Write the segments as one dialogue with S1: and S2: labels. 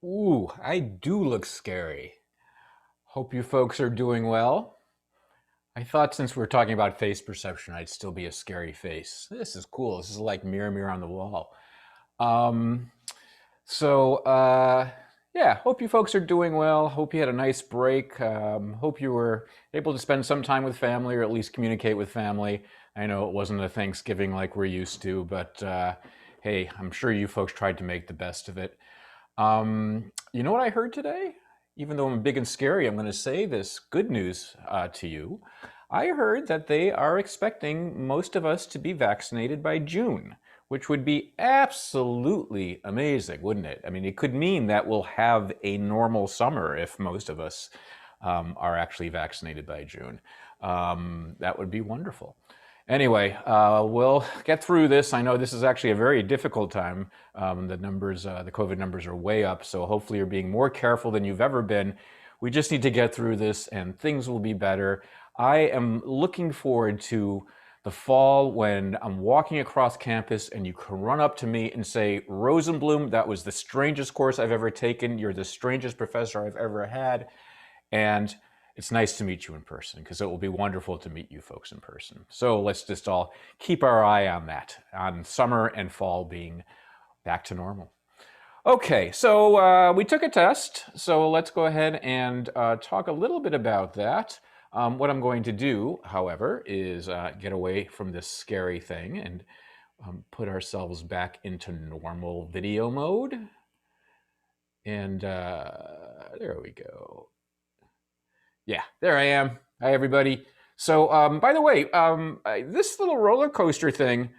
S1: Ooh, I do look scary. Hope you folks are doing well. I thought since we were talking about face perception, I'd still be a scary face. This is cool. This is like mirror, mirror on the wall. Um, so, uh, yeah, hope you folks are doing well. Hope you had a nice break. Hope you were able to spend some time with family or at least communicate with family. I know it wasn't a Thanksgiving like we're used to, but hey, I'm sure you folks tried to make the best of it. You know what I heard today? Even though I'm big and scary, I'm going to say this good news to you. I heard that they are expecting most of us to be vaccinated by June, which would be absolutely amazing, wouldn't it? I mean, it could mean that we'll have a normal summer if most of us are actually vaccinated by June. That would be wonderful. Anyway, we'll get through this. I know this is actually a very difficult time. The numbers, the COVID numbers are way up, so hopefully you're being more careful than you've ever been. We just need to get through this and things will be better. I am looking forward to the fall when I'm walking across campus and you can run up to me and say, Rosenblum, that was the strangest course I've ever taken. You're the strangest professor I've ever had. And it's nice to meet you in person because it will be wonderful to meet you folks in person. So let's just all keep our eye on that, on summer and fall being back to normal. Okay, so we took a test, so let's go ahead and talk a little bit about that. What I'm going to do, however, is get away from this scary thing and put ourselves back into normal video mode. And there we go. Yeah, there I am. Hi, everybody. So, by the way, this little roller coaster thing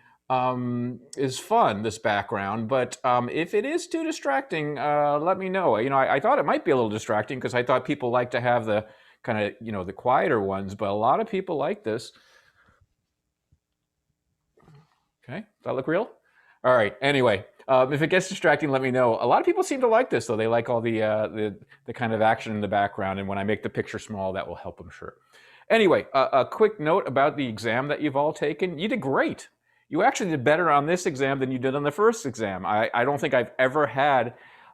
S1: is fun, this background, but if it is too distracting, let me know. You know, I thought it might be a little distracting because I thought people like to have the kind of, you know, the quieter ones, but a lot of people like this. Okay, does that look real? All right, anyway, if it gets distracting, let me know. A lot of people seem to like this, though. They like all the kind of action in the background, and when I make the picture small, that will help, I'm sure. Anyway, a quick note about the exam that you've all taken. You did great. You actually did better on this exam than you did on the first exam. I don't think I've ever had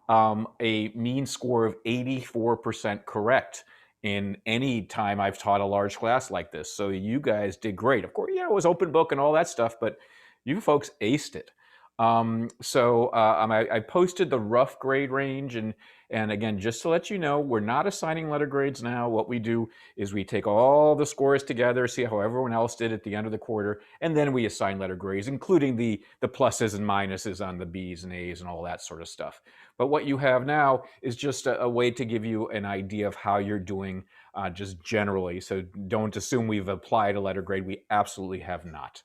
S1: a mean score of 84% correct in any time I've taught a large class like this. So you guys did great. Of course, yeah, it was open book and all that stuff, but you folks aced it. I posted the rough grade range, and again, just to let you know, we're not assigning letter grades now. What we do is we take all the scores together, see how everyone else did at the end of the quarter, and then we assign letter grades, including the pluses and minuses on the B's and A's and all that sort of stuff. But what you have now is just a way to give you an idea of how you're doing just generally. So don't assume we've applied a letter grade. We absolutely have not.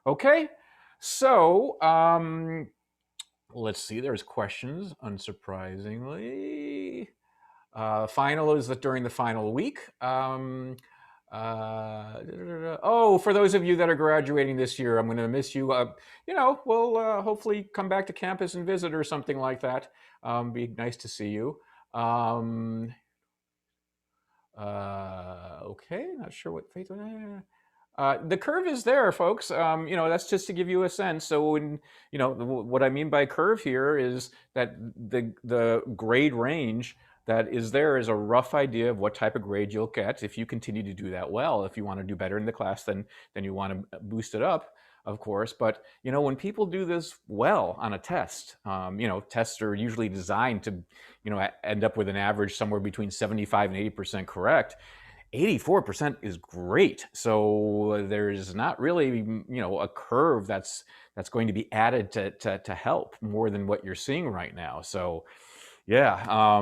S1: Okay? So, let's see, there's questions, unsurprisingly. Final is that during the final week. Oh, for those of you that are graduating this year, I'm going to miss you. You know, we'll hopefully come back to campus and visit or something like that. Be nice to see you. Okay, not sure what faith. The curve is there, folks. You know, that's just to give you a sense. So when, you know, what I mean by curve here is that the grade range that is there is a rough idea of what type of grade you'll get if you continue to do that well. If you want to do better in the class, then you want to boost it up, of course. But, you know, when people do this well on a test, you know, tests are usually designed to, you know, end up with an average somewhere between 75 and 80% correct. 84% is great. So there's not really, you know, a curve that's going to be added to help more than what you're seeing right now. So yeah,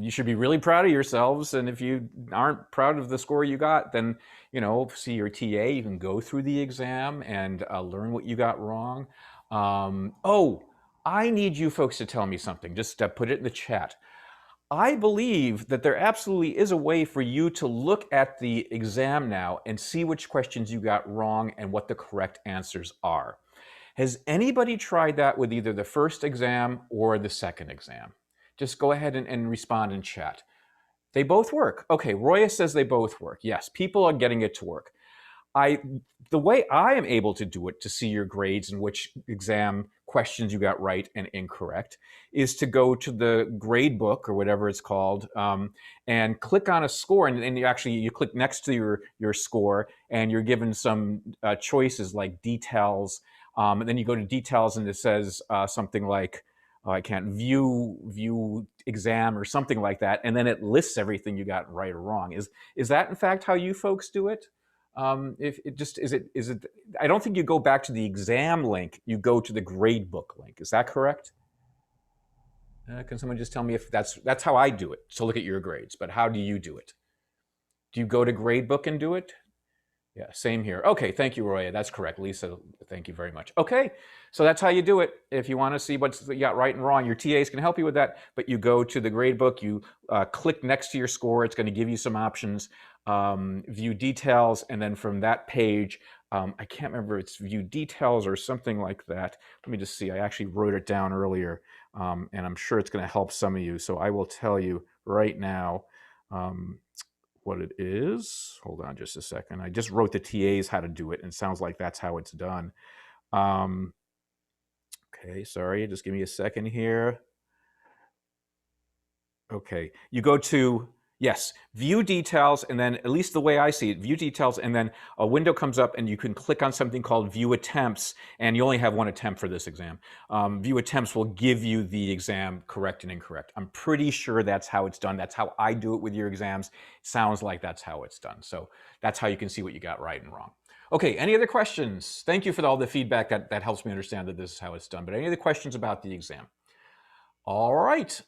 S1: you should be really proud of yourselves. And if you aren't proud of the score you got, then, you know, see your TA. You can go through the exam and learn what you got wrong. Oh, I need you folks to tell me something. Just put it in the chat. I believe that there absolutely is a way for you to look at the exam now and see which questions you got wrong and what the correct answers are. Has anybody tried that with either the first exam or the second exam? Just go ahead and respond in chat. They both work. Okay, Roya says they both work. Yes, people are getting it to work. The way I am able to do it to see your grades and which exam questions you got right and incorrect, is to go to the grade book or whatever it's called, and click on a score, and you click next to your score, and you're given some choices like details, and then you go to details, and it says something like, I can't view exam or something like that, and then it lists everything you got right or wrong. Is that in fact how you folks do it? If it just is it? I don't think you go back to the exam link. You go to the gradebook link. Is that correct? Can someone just tell me if that's how I do it to look at your grades? But how do you do it? Do you go to gradebook and do it? Yeah, same here. Okay, thank you, Roya. That's correct. Lisa, thank you very much. Okay, so that's how you do it. If you want to see what you got right and wrong, your TAs can help you with that, but you go to the gradebook, you click next to your score. It's going to give you some options, view details, and then from that page, I can't remember if it's view details or something like that. Let me just see. I actually wrote it down earlier, and I'm sure it's going to help some of you. So I will tell you right now. What it is. Hold on just a second. I just wrote the TAs how to do it, and it sounds like that's how it's done. Okay, sorry, just give me a second here. Okay, you go to, yes, view details, and then, at least the way I see it, view details, and then a window comes up and you can click on something called view attempts, and you only have one attempt for this exam. View attempts will give you the exam correct and incorrect. I'm pretty sure that's how it's done. That's how I do it with your exams. Sounds like that's how it's done. So that's how you can see what you got right and wrong. Okay, any other questions? Thank you for all the feedback. That helps me understand that this is how it's done. But any other questions about the exam? All right.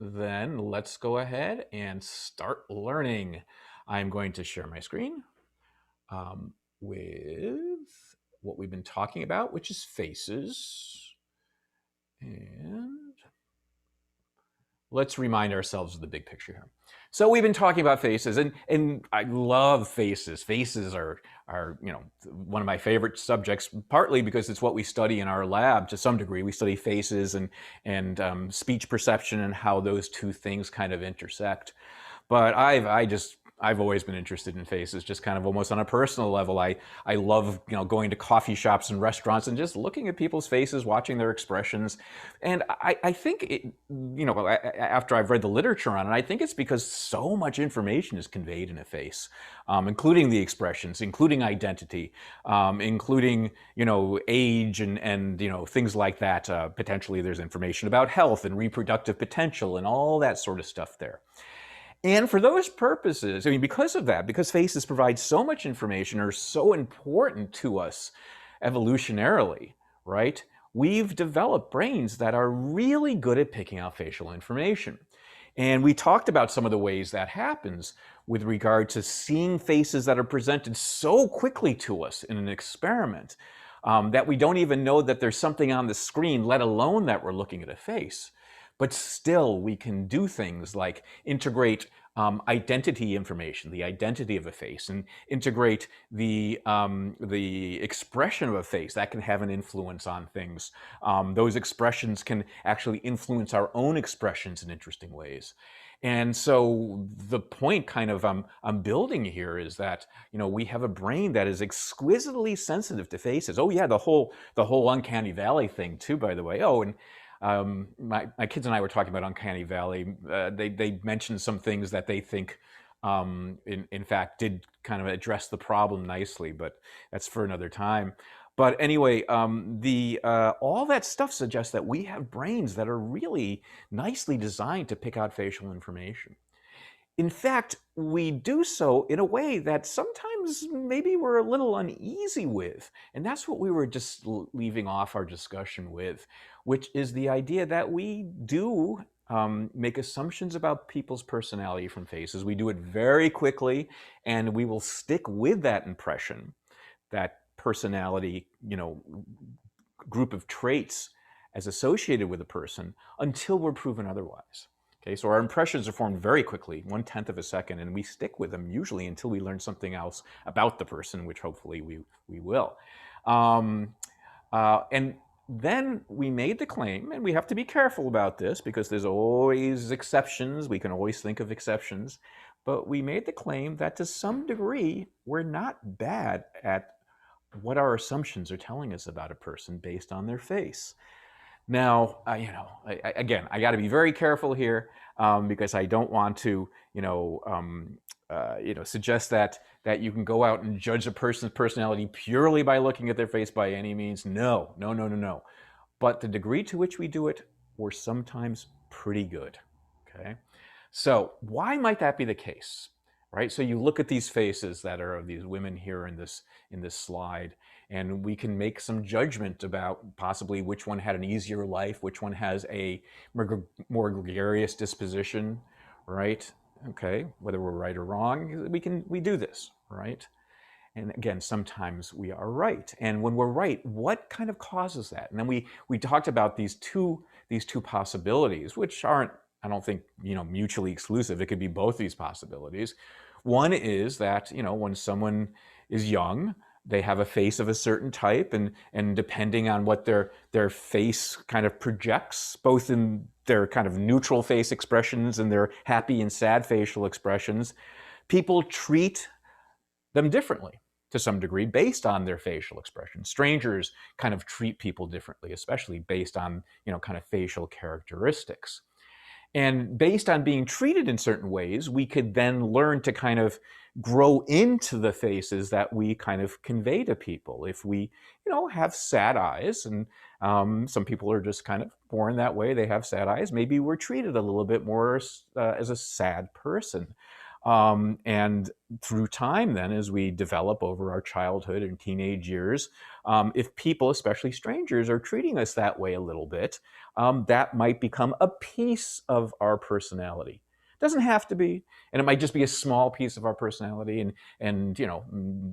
S1: Then let's go ahead and start learning. I'm going to share my screen with what we've been talking about, which is faces. And let's remind ourselves of the big picture here. So we've been talking about faces, and I love faces. Faces are one of my favorite subjects, partly because it's what we study in our lab to some degree. We study faces and speech perception and how those two things kind of intersect. But I've always been interested in faces, just kind of almost on a personal level. I love going to coffee shops and restaurants and just looking at people's faces, watching their expressions. And I think after I've read the literature on it, I think it's because so much information is conveyed in a face, including the expressions, including identity, including age and things like that. Potentially, there's information about health and reproductive potential and all that sort of stuff there. And for those purposes, I mean, because of that, because faces provide so much information, are so important to us evolutionarily, right? We've developed brains that are really good at picking out facial information. And we talked about some of the ways that happens with regard to seeing faces that are presented so quickly to us in an experiment that we don't even know that there's something on the screen, let alone that we're looking at a face. But still, we can do things like integrate identity information, the identity of a face, and integrate the expression of a face. That can have an influence on things. Those expressions can actually influence our own expressions in interesting ways. And so the point kind of I'm building here is that we have a brain that is exquisitely sensitive to faces. Oh yeah, the whole uncanny valley thing too, by the way. Oh, and my kids and I were talking about uncanny valley. They mentioned some things that they think in fact did kind of address the problem nicely, but that's for another time. But anyway, all that stuff suggests that we have brains that are really nicely designed to pick out facial information. In fact, we do so in a way that sometimes maybe we're a little uneasy with. And that's what we were just leaving off our discussion with, which is the idea that we do make assumptions about people's personality from faces. We do it very quickly, and we will stick with that impression, that personality, group of traits as associated with a person until we're proven otherwise. Okay, so our impressions are formed very quickly, 1/10 of a second, and we stick with them usually until we learn something else about the person, which hopefully we will. And then we made the claim, and we have to be careful about this because there's always exceptions. We can always think of exceptions. But we made the claim that to some degree, we're not bad at what our assumptions are telling us about a person based on their face. Now, again, I got to be very careful here because I don't want to, suggest that you can go out and judge a person's personality purely by looking at their face by any means. No, no, no, no, no. But the degree to which we do it, we're sometimes pretty good. Okay, so why might that be the case? Right. So you look at these faces that are of these women here in this slide, and we can make some judgment about possibly which one had an easier life, which one has a more gregarious disposition, right? Okay, whether we're right or wrong, we do this, right? And again, sometimes we are right. And when we're right, what kind of causes that? And then we talked about these two possibilities, which aren't, I don't think, mutually exclusive. It could be both these possibilities. One is that, when someone is young, they have a face of a certain type, and depending on what their face kind of projects, both in their kind of neutral face expressions and their happy and sad facial expressions, people treat them differently to some degree based on their facial expression. Strangers kind of treat people differently, especially based on, kind of facial characteristics. And based on being treated in certain ways, we could then learn to kind of grow into the faces that we kind of convey to people. If we, have sad eyes, and some people are just kind of born that way, they have sad eyes, maybe we're treated a little bit more as a sad person. And through time, then, as we develop over our childhood and teenage years, if people, especially strangers, are treating us that way a little bit, that might become a piece of our personality. It doesn't have to be, and it might just be a small piece of our personality. And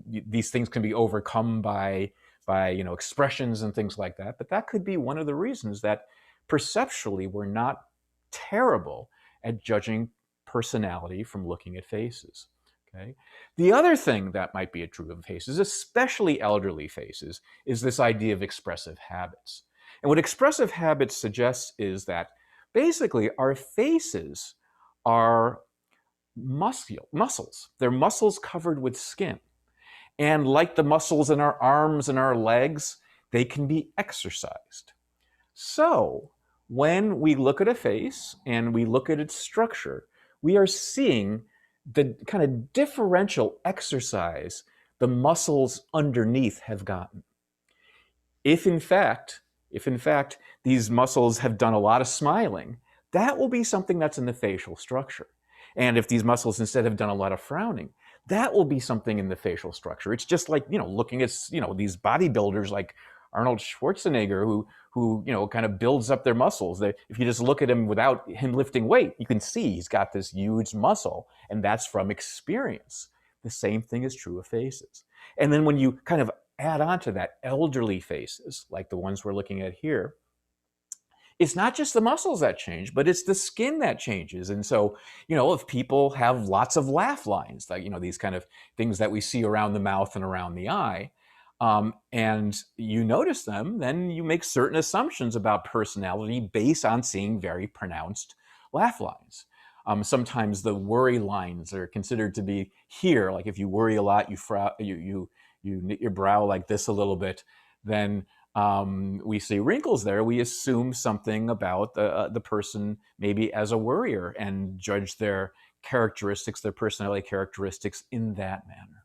S1: these things can be overcome by expressions and things like that. But that could be one of the reasons that perceptually we're not terrible at judging personality from looking at faces. Okay. The other thing that might be true of faces, especially elderly faces, is this idea of expressive habits. And what expressive habits suggests is that basically our faces are muscles. They're muscles covered with skin. And like the muscles in our arms and our legs, they can be exercised. So when we look at a face and we look at its structure, we are seeing the kind of differential exercise the muscles underneath have gotten. If in fact these muscles have done a lot of smiling, that will be something that's in the facial structure. And if these muscles instead have done a lot of frowning, that will be something in the facial structure. It's just like, looking at, these bodybuilders like Arnold Schwarzenegger, who kind of builds up their muscles. If you just look at him without him lifting weight, you can see he's got this huge muscle, and that's from experience. The same thing is true of faces. And then when you kind of add on to that elderly faces, like the ones we're looking at here, it's not just the muscles that change, but it's the skin that changes. And so, if people have lots of laugh lines, like, these kind of things that we see around the mouth and around the eye, and you notice them, then you make certain assumptions about personality based on seeing very pronounced laugh lines. Sometimes the worry lines are considered to be here. Like if you worry a lot, you knit your brow like this a little bit, then we see wrinkles there. We assume something about the person maybe as a worrier and judge their characteristics, their personality characteristics in that manner.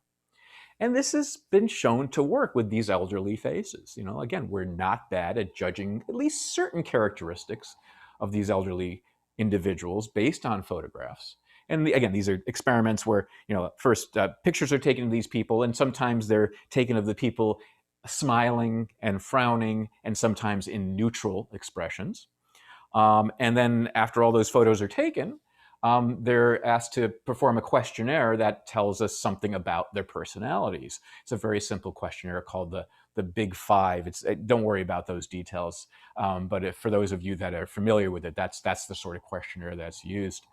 S1: And this has been shown to work with these elderly faces. Again, we're not bad at judging at least certain characteristics of these elderly individuals based on photographs. And again, these are experiments where, first pictures are taken of these people, and sometimes they're taken of the people smiling and frowning, and sometimes in neutral expressions. And then after all those photos are taken, they're asked to perform a questionnaire that tells us something about their personalities. It's a very simple questionnaire called the Big Five. Don't worry about those details, but for those of you that are familiar with it, that's the sort of questionnaire that's used.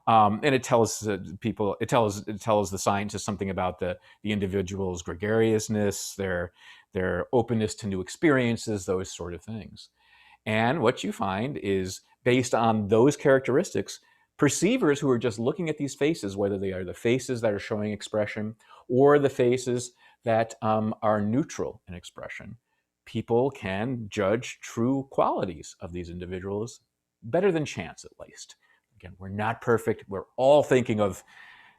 S1: And it tells people, it tells the scientists something about the individual's gregariousness, their openness to new experiences, those sort of things. And what you find is, based on those characteristics, perceivers who are just looking at these faces, whether they are the faces that are showing expression or the faces that are neutral in expression, people can judge true qualities of these individuals better than chance, at least. Again, we're not perfect. We're all thinking of,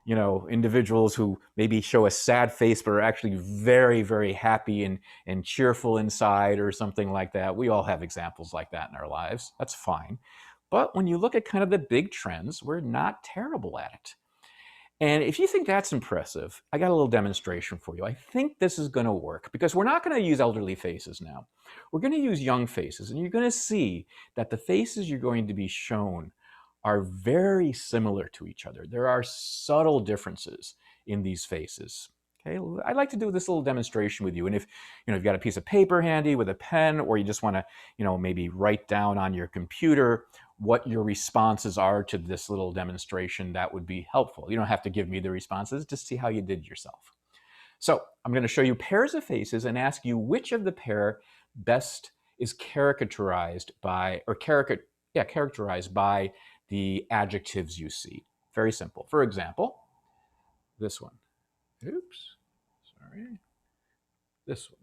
S1: individuals who maybe show a sad face but are actually very, very happy and cheerful inside or something like that. We all have examples like that in our lives. That's fine. But when you look at kind of the big trends, we're not terrible at it. And if you think that's impressive, I got a little demonstration for you. I think this is going to work because we're not going to use elderly faces now. We're going to use young faces, and you're going to see that the faces you're going to be shown are very similar to each other. There are subtle differences in these faces. Okay, I'd like to do this little demonstration with you. And if you've got a piece of paper handy with a pen, or you just want to maybe write down on your computer what your responses are to this little demonstration, that would be helpful. You don't have to give me the responses, just see how you did yourself. So I'm going to show you pairs of faces and ask you which of the pair best is characterized by, characterized by the adjectives you see. Very simple. For example, this one. Oops, sorry. This one.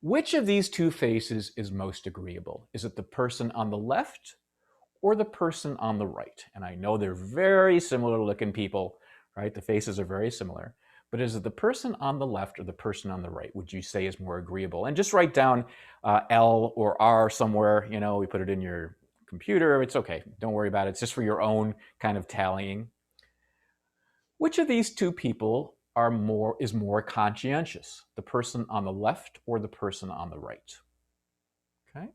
S1: Which of these two faces is most agreeable? Is it the person on the left or the person on the right? And I know they're very similar looking people, right? The faces are very similar. But is it the person on the left or the person on the right would you say is more agreeable? And just write down L or R somewhere. We put it in your computer. It's okay. Don't worry about it. It's just for your own kind of tallying. Which of these two people is more conscientious? The person on the left or the person on the right? Okay.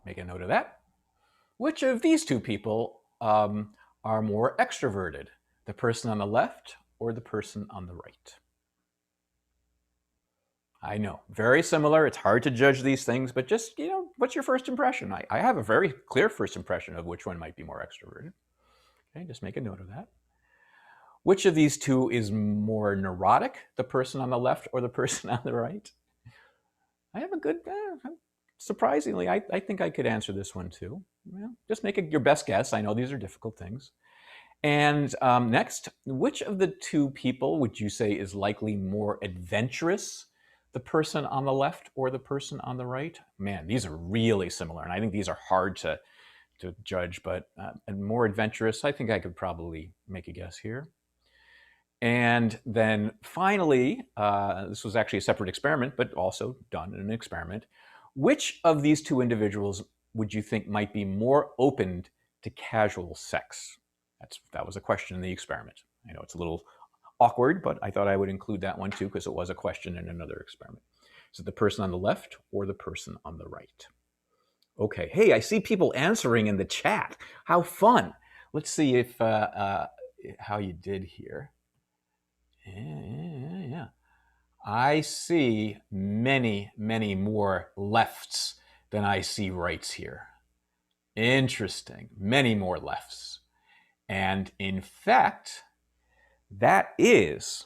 S1: Make a note of that. Which of these two people are more extroverted? The person on the left or the person on the right? I know, very similar. It's hard to judge these things, but just, what's your first impression? I have a very clear first impression of which one might be more extroverted. Okay, just make a note of that. Which of these two is more neurotic, the person on the left or the person on the right? I have a good, surprisingly, I think I could answer this one too. Just make your best guess. I know these are difficult things. And next, which of the two people would you say is likely more adventurous? The person on the left or the person on the right? Man, these are really similar, and I think these are hard to judge, but more adventurous, I think I could probably make a guess here. And then finally, this was actually a separate experiment, but also done in an experiment. Which of these two individuals would you think might be more open to casual sex? That was a question in the experiment. I know it's a little awkward, but I thought I would include that one too because it was a question in another experiment. Is it the person on the left or the person on the right? Okay, hey, I see people answering in the chat. How fun. Let's see if how you did here. Yeah. I see many, many more lefts than I see rights here. Interesting. Many more lefts. And in fact, that is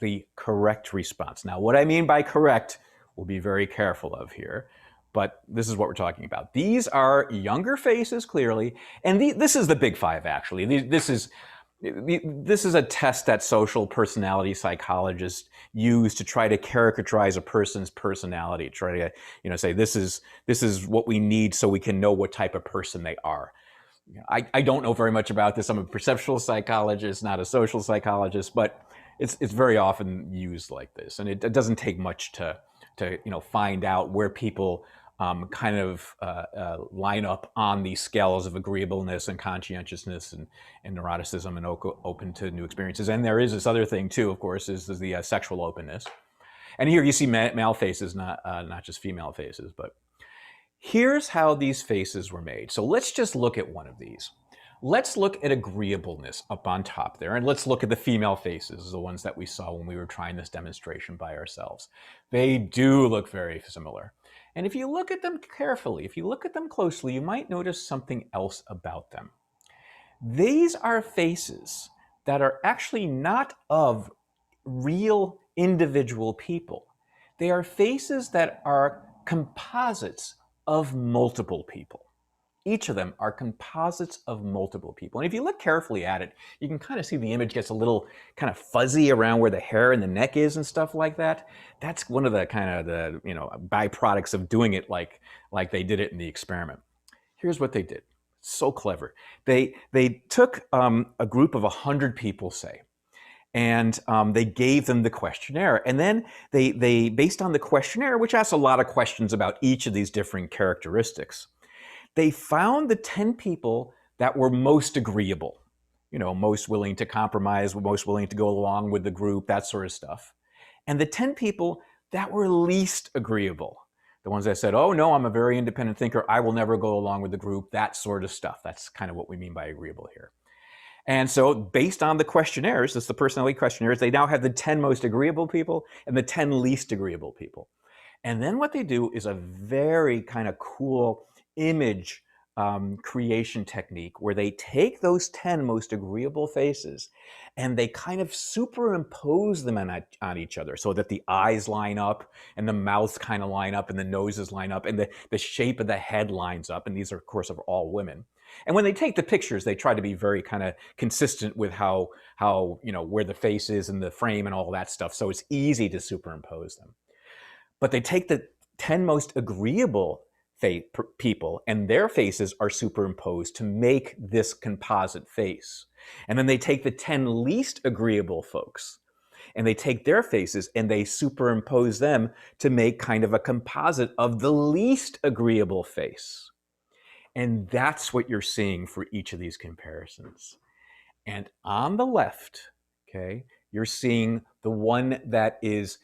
S1: the correct response. Now, what I mean by correct, we'll be very careful of here, but this is what we're talking about. These are younger faces, clearly, and this is the big five, actually. This is a test that social personality psychologists use to try to characterize a person's personality, try to say this is what we need so we can know what type of person they are. I don't know very much about this. I'm a perceptual psychologist, not a social psychologist, but it's very often used like this, and it doesn't take much to find out where people kind of line up on these scales of agreeableness and conscientiousness and neuroticism and open to new experiences. And there is this other thing too, of course, is the sexual openness. And here you see male faces, not just female faces, but here's how these faces were made. So let's just look at one of these. Let's look at agreeableness up on top there, and let's look at the female faces, the ones that we saw when we were trying this demonstration by ourselves. They do look very similar. And if you look at them carefully, if you look at them closely, you might notice something else about them. These are faces that are actually not of real individual people. They are faces that are composites of multiple people. Each of them are composites of multiple people. And if you look carefully at it, you can kind of see the image gets a little kind of fuzzy around where the hair and the neck is and stuff like that. That's one of the kind of the, byproducts of doing it like they did it in the experiment. Here's what they did. So clever. They took a group of 100 people, say, and they gave them the questionnaire. And then they based on the questionnaire, which asks a lot of questions about each of these different characteristics, they found the 10 people that were most agreeable, most willing to compromise, most willing to go along with the group, that sort of stuff. And the 10 people that were least agreeable, the ones that said, oh no, I'm a very independent thinker, I will never go along with the group, that sort of stuff. That's kind of what we mean by agreeable here. And so based on the questionnaires, that's the personality questionnaires, they now have the 10 most agreeable people and the 10 least agreeable people. And then what they do is a very kind of cool image creation technique where they take those 10 most agreeable faces and they kind of superimpose them on each other so that the eyes line up and the mouths kind of line up and the noses line up and the shape of the head lines up. And these are, of course, are all women. And when they take the pictures, they try to be very kind of consistent with how where the face is and the frame and all that stuff. So it's easy to superimpose them. But they take the 10 most agreeable people and their faces are superimposed to make this composite face. And then they take the 10 least agreeable folks and they take their faces and they superimpose them to make kind of a composite of the least agreeable face. And that's what you're seeing for each of these comparisons. And on the left, okay, you're seeing the one that is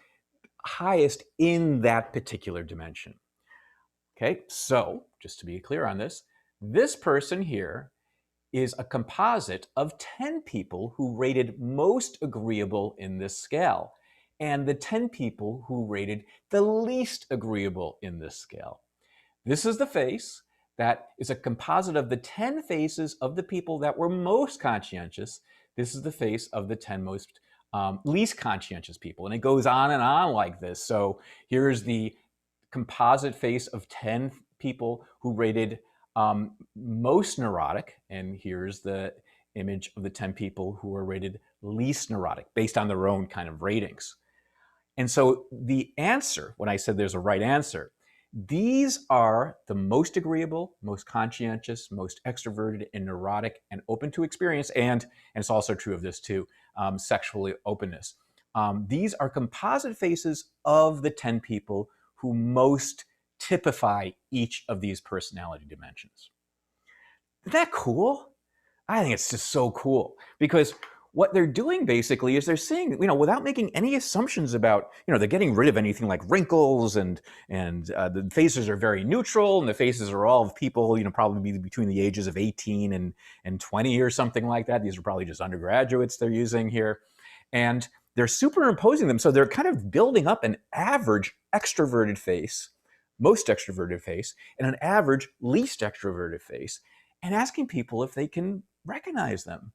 S1: highest in that particular dimension. Okay, so just to be clear on this person here is a composite of 10 people who rated most agreeable in this scale and the 10 people who rated the least agreeable in this scale. This is the face that is a composite of the 10 faces of the people that were most conscientious. This is the face of the 10 most least conscientious people. And it goes on and on like this. So here's the composite face of 10 people who rated most neurotic. And here's the image of the 10 people who are rated least neurotic based on their own kind of ratings. And so the answer, when I said there's a right answer, these are the most agreeable, most conscientious, most extroverted and neurotic and open to experience. And it's also true of this too, sexually openness. These are composite faces of the 10 people who most typify each of these personality dimensions. Isn't that cool? I think it's just so cool because what they're doing basically is they're saying, without making any assumptions about, they're getting rid of anything like wrinkles and the faces are very neutral and the faces are all of people, probably between the ages of 18 and 20 or something like that. These are probably just undergraduates they're using here. And they're superimposing them. So they're kind of building up an average extroverted face, most extroverted face, and an average least extroverted face, and asking people if they can recognize them.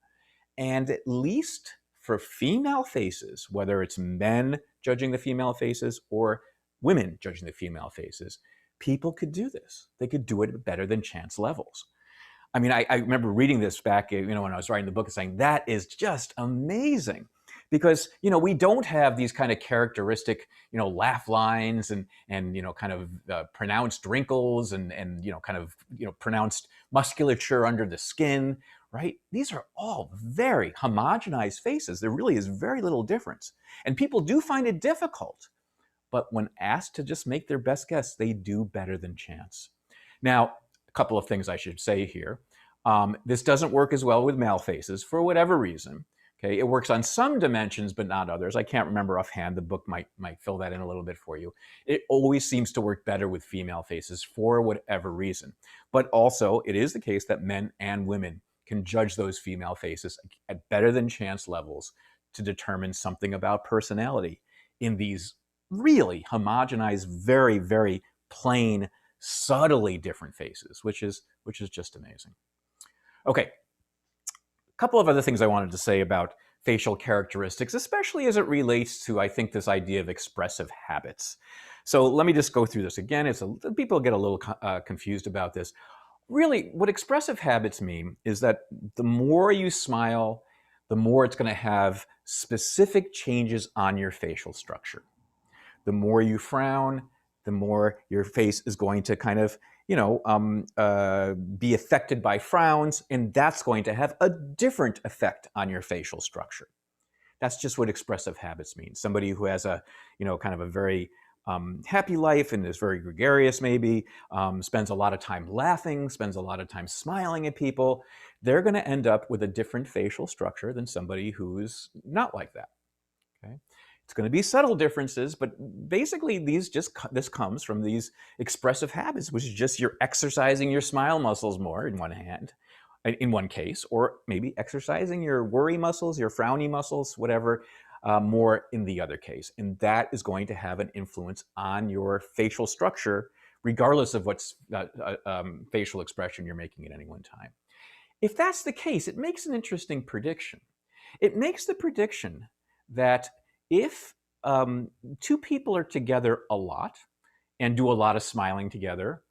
S1: And at least for female faces, whether it's men judging the female faces or women judging the female faces, people could do this. They could do it better than chance levels. I mean, I remember reading this back, when I was writing the book and saying, that is just amazing. Because, we don't have these kind of characteristic, laugh lines and kind of pronounced wrinkles and kind of, pronounced musculature under the skin, right? These are all very homogenized faces. There really is very little difference. And people do find it difficult. But when asked to just make their best guess, they do better than chance. Now, a couple of things I should say here. This doesn't work as well with male faces for whatever reason. Okay, it works on some dimensions, but not others. I can't remember offhand. The book might fill that in a little bit for you. It always seems to work better with female faces for whatever reason. But also, it is the case that men and women can judge those female faces at better than chance levels to determine something about personality in these really homogenized, very, very plain, subtly different faces, which is just amazing. Okay. A couple of other things I wanted to say about facial characteristics, especially as it relates to, I think, this idea of expressive habits. So let me just go through this again. People get a little confused about this. Really, what expressive habits mean is that the more you smile, the more it's going to have specific changes on your facial structure. The more you frown, the more your face is going to kind of, be affected by frowns, and that's going to have a different effect on your facial structure. That's just what expressive habits mean. Somebody who has a, kind of a very happy life and is very gregarious, maybe, spends a lot of time laughing, spends a lot of time smiling at people, they're going to end up with a different facial structure than somebody who's not like that. Okay. It's going to be subtle differences, but basically this comes from these expressive habits, which is just you're exercising your smile muscles more in one hand, in one case, or maybe exercising your worry muscles, your frowny muscles, whatever, more in the other case. And that is going to have an influence on your facial structure, regardless of what's facial expression you're making at any one time. If that's the case, it makes an interesting prediction. It makes the prediction that if two people are together a lot and do a lot of smiling together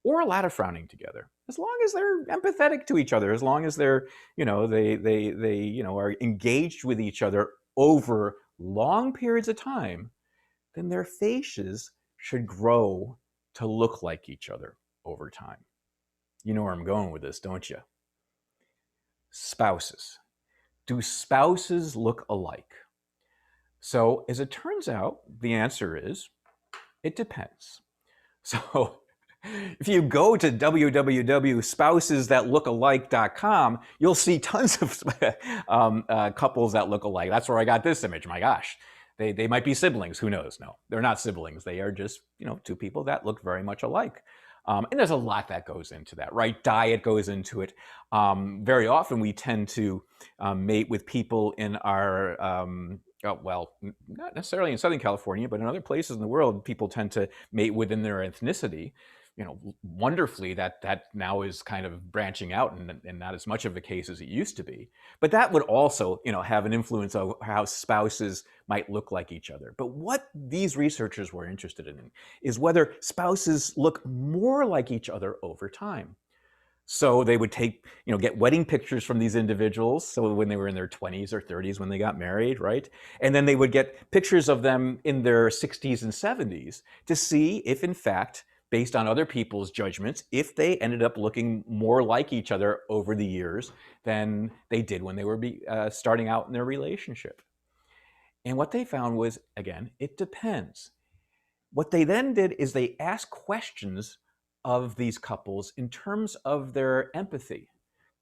S1: or a lot of frowning together, as long as they're empathetic to each other, as long as they're, are engaged with each other over long periods of time, then their faces should grow to look like each other over time. You know where I'm going with this, don't you? Spouses. Do spouses look alike? So, as it turns out, the answer is it depends. So, if you go to www.spousesthatlookalike.com, you'll see tons of couples that look alike. That's where I got this image. My gosh, they might be siblings. Who knows? No, they're not siblings. They are just, two people that look very much alike. And there's a lot that goes into that, right? Diet goes into it. Very often we tend to mate with people in our, well, not necessarily in Southern California, but in other places in the world, people tend to mate within their ethnicity. Wonderfully, that now is kind of branching out and not as much of a case as it used to be. But that would also, have an influence of how spouses might look like each other. But what these researchers were interested in is whether spouses look more like each other over time. So they would get wedding pictures from these individuals. So when they were in their 20s or 30s, when they got married, right? And then they would get pictures of them in their 60s and 70s to see if, in fact, based on other people's judgments, if they ended up looking more like each other over the years than they did when they were starting out in their relationship. And what they found was, again, it depends. What they then did is they asked questions of these couples in terms of their empathy.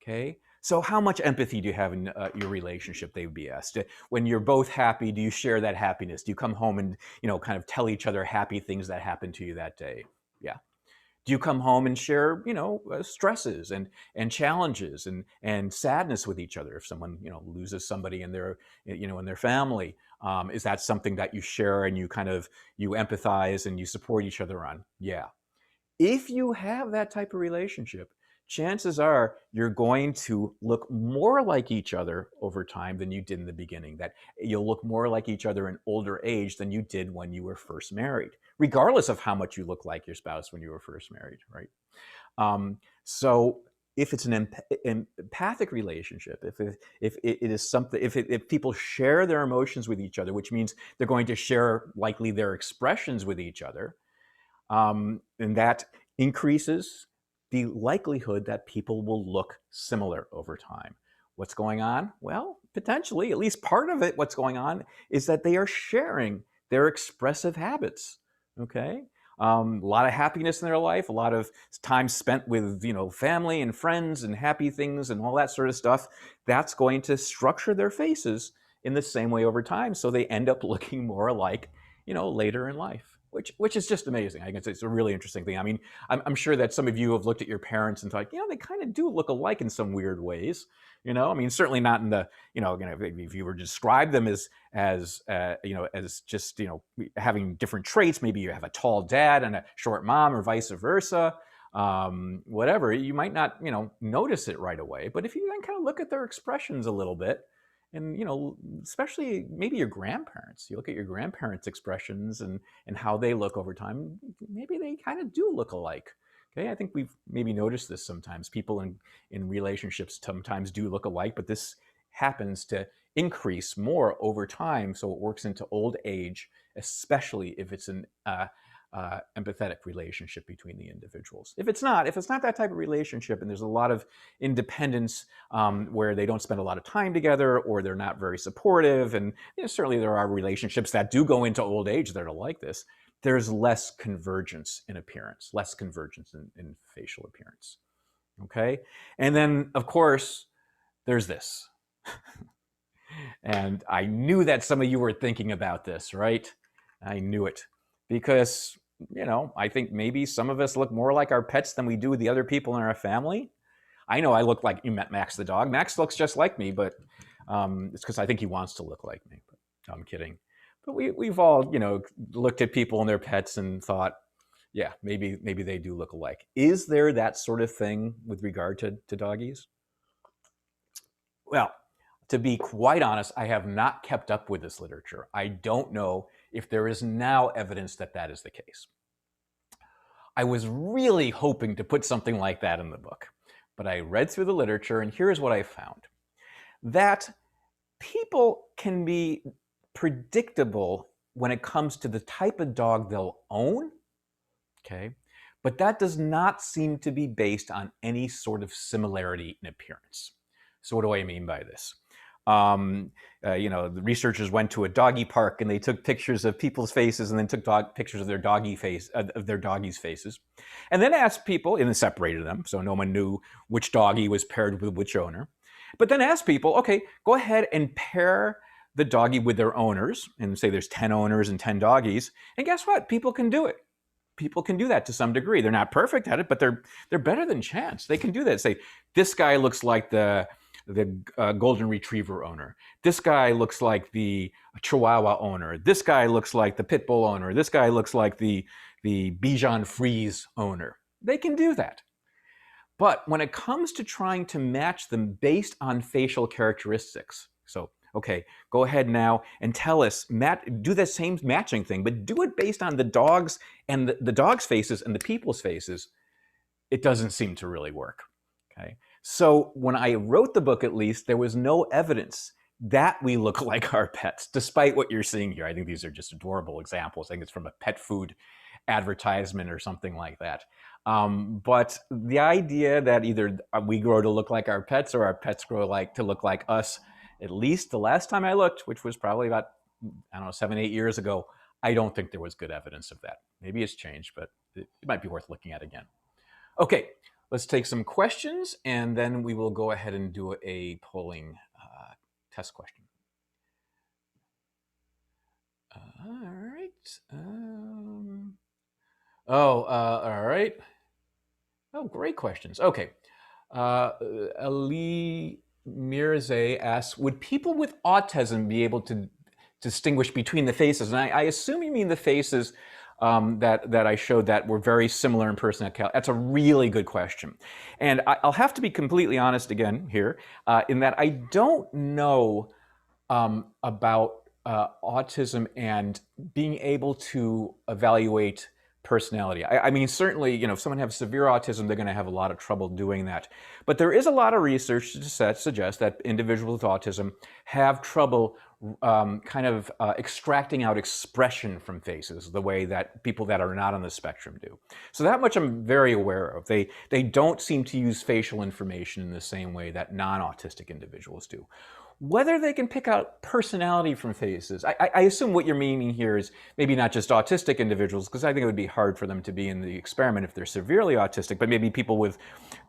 S1: Okay, so how much empathy do you have in your relationship? They would be asked. When you're both happy, do you share that happiness? Do you come home and kind of tell each other happy things that happened to you that day? Yeah. Do you come home and share stresses and challenges and sadness with each other? If someone loses somebody in their in their family, is that something that you share and you empathize and you support each other on? Yeah. If you have that type of relationship, chances are you're going to look more like each other over time than you did in the beginning. That you'll look more like each other in older age than you did when you were first married, regardless of how much you look like your spouse when you were first married, right? So if it's an empathic relationship, if it is something, if people share their emotions with each other, which means they're going to share likely their expressions with each other, and that increases the likelihood that people will look similar over time. What's going on? Well, potentially, at least part of it, what's going on is that they are sharing their expressive habits. Okay? A lot of happiness in their life, a lot of time spent with family and friends and happy things and all that sort of stuff. That's going to structure their faces in the same way over time, so they end up looking more alike, later in life. Which is just amazing. I guess it's a really interesting thing. I mean, I'm sure that some of you have looked at your parents and thought, they kind of do look alike in some weird ways. I mean, certainly not in the, if you were to describe them as just, having different traits. Maybe you have a tall dad and a short mom, or vice versa. Whatever, you might not, notice it right away. But if you then kind of look at their expressions a little bit, and especially maybe your grandparents, you look at your grandparents' expressions and how they look over time, maybe they kind of do look alike. Okay, I think we've maybe noticed this sometimes. People in relationships sometimes do look alike, but this happens to increase more over time, so it works into old age, especially if it's an empathetic relationship between the individuals. If it's not that type of relationship, and there's a lot of independence where they don't spend a lot of time together, or they're not very supportive, and certainly there are relationships that do go into old age that are like this, there's less convergence in appearance, less convergence in facial appearance. Okay? And then, of course, there's this. And I knew that some of you were thinking about this, right? I knew it. Because, I think maybe some of us look more like our pets than we do the other people in our family. I know I look like, you met Max the dog. Max looks just like me, but it's because I think he wants to look like me. But I'm kidding. But we've all, looked at people and their pets and thought, yeah, maybe they do look alike. Is there that sort of thing with regard to doggies? Well, to be quite honest, I have not kept up with this literature. I don't know if there is now evidence that that is the case. I was really hoping to put something like that in the book, but I read through the literature, and here's what I found. That people can be predictable when it comes to the type of dog they'll own, okay? But that does not seem to be based on any sort of similarity in appearance. So what do I mean by this? The researchers went to a doggy park and they took pictures of people's faces and then took pictures of their doggies' faces, and then asked people, and then separated them so no one knew which doggy was paired with which owner. But then asked people, okay, go ahead and pair the doggy with their owners, and say there's 10 owners and 10 doggies, and guess what? People can do it. People can do that to some degree. They're not perfect at it, but they're better than chance. They can do that. Say, this guy looks like the golden retriever owner. This guy looks like the Chihuahua owner. This guy looks like the pit bull owner. This guy looks like the Bichon Frise owner. They can do that. But when it comes to trying to match them based on facial characteristics, so, okay, go ahead now and tell us, do the same matching thing, but do it based on the dogs and the dogs' faces and the people's faces, it doesn't seem to really work, okay? So when I wrote the book, at least, there was no evidence that we look like our pets, despite what you're seeing here. I think these are just adorable examples. I think it's from a pet food advertisement or something like that. But the idea that either we grow to look like our pets or our pets grow to look like us, at least the last time I looked, which was probably about, 7, 8 years ago, I don't think there was good evidence of that. Maybe it's changed, but it might be worth looking at again. Okay, let's take some questions, and then we will go ahead and do a polling test question. All right. All right. Oh, great questions. Okay. Ali Mirza asks, would people with autism be able to distinguish between the faces? And I assume you mean the faces that I showed that were very similar in personality. That's a really good question. And I'll have to be completely honest again here, in that I don't know about autism and being able to evaluate personality. I mean, certainly, if someone has severe autism, they're going to have a lot of trouble doing that. But there is a lot of research that suggests that individuals with autism have trouble extracting out expression from faces the way that people that are not on the spectrum do. So that much I'm very aware of. They don't seem to use facial information in the same way that non-autistic individuals do. Whether they can pick out personality from faces, I assume what you're meaning here is maybe not just autistic individuals, because I think it would be hard for them to be in the experiment if they're severely autistic, but maybe people with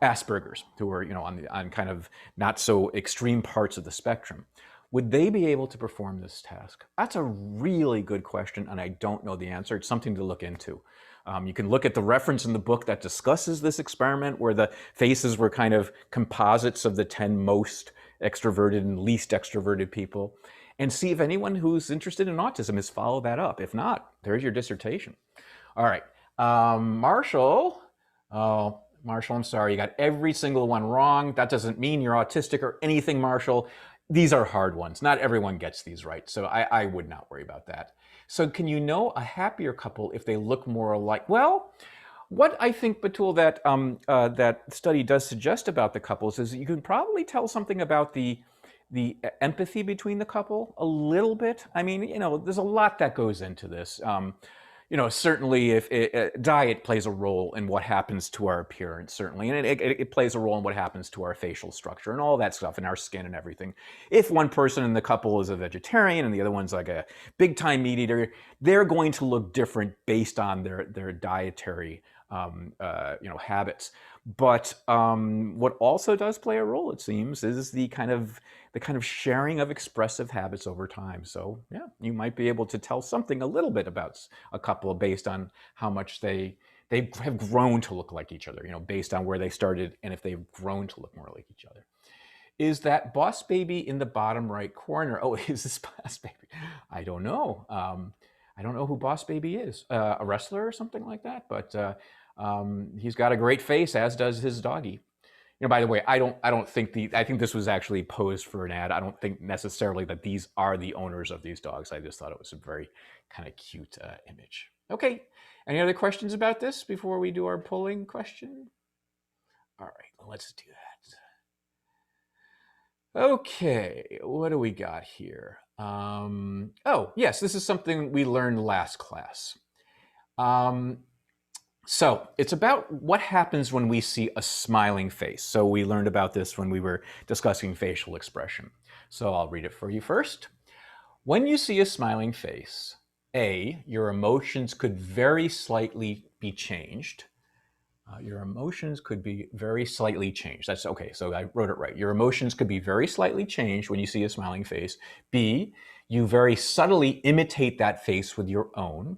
S1: Asperger's who are on kind of not so extreme parts of the spectrum. Would they be able to perform this task? That's a really good question, and I don't know the answer. It's something to look into. You can look at the reference in the book that discusses this experiment where the faces were kind of composites of the 10 most extroverted and least extroverted people, and see if anyone who's interested in autism has followed that up. If not, there's your dissertation. All right, Marshall. Oh, Marshall, I'm sorry, you got every single one wrong. That doesn't mean you're autistic or anything, Marshall. These are hard ones. Not everyone gets these right, so I would not worry about that. So can you know a happier couple if they look more alike? Well, What I think, Batul, that that study does suggest about the couples is you can probably tell something about the empathy between the couple a little bit. I mean, you know, there's a lot that goes into this. You know, certainly if diet plays a role in what happens to our appearance, certainly, and it plays a role in what happens to our facial structure and all that stuff, and our skin and everything. If one person in the couple is a vegetarian and the other one's like a big time meat eater, they're going to look different based on their dietary you know, habits. But what also does play a role, it seems, is the kind of sharing of expressive habits over time. So yeah, you might be able to tell something a little bit about a couple based on how much they have grown to look like each other. You know, based on where they started and if they've grown to look more like each other. Is that Boss Baby in the bottom right corner? Oh, is this Boss Baby? I don't know. I don't know who Boss Baby is. A wrestler or something like that. But he's got a great face, as does his doggy. You know, by the way, I don't think I think this was actually posed for an ad. I don't think necessarily that these are the owners of these dogs. I just thought it was a very kind of cute image. Okay, any other questions about this before we do our polling question? All right, let's do that. Okay, what do we got here? Oh, yes, this is something we learned last class. So it's about what happens when we see a smiling face. So we learned about this when we were discussing facial expression. So I'll read it for you first. When you see a smiling face, A, your emotions could very slightly be changed. Your emotions could be very slightly changed. That's okay, so I wrote it right. Your emotions could be very slightly changed when you see a smiling face. B, you very subtly imitate that face with your own.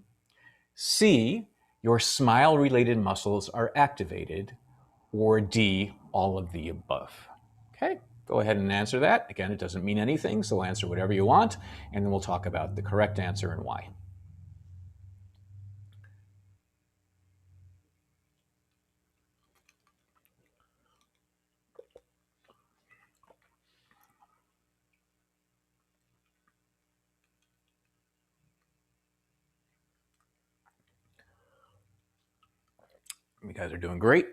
S1: C, your smile-related muscles are activated. Or D, all of the above. Okay, go ahead and answer that. Again, it doesn't mean anything, so answer whatever you want, and then we'll talk about the correct answer and why. You guys are doing great.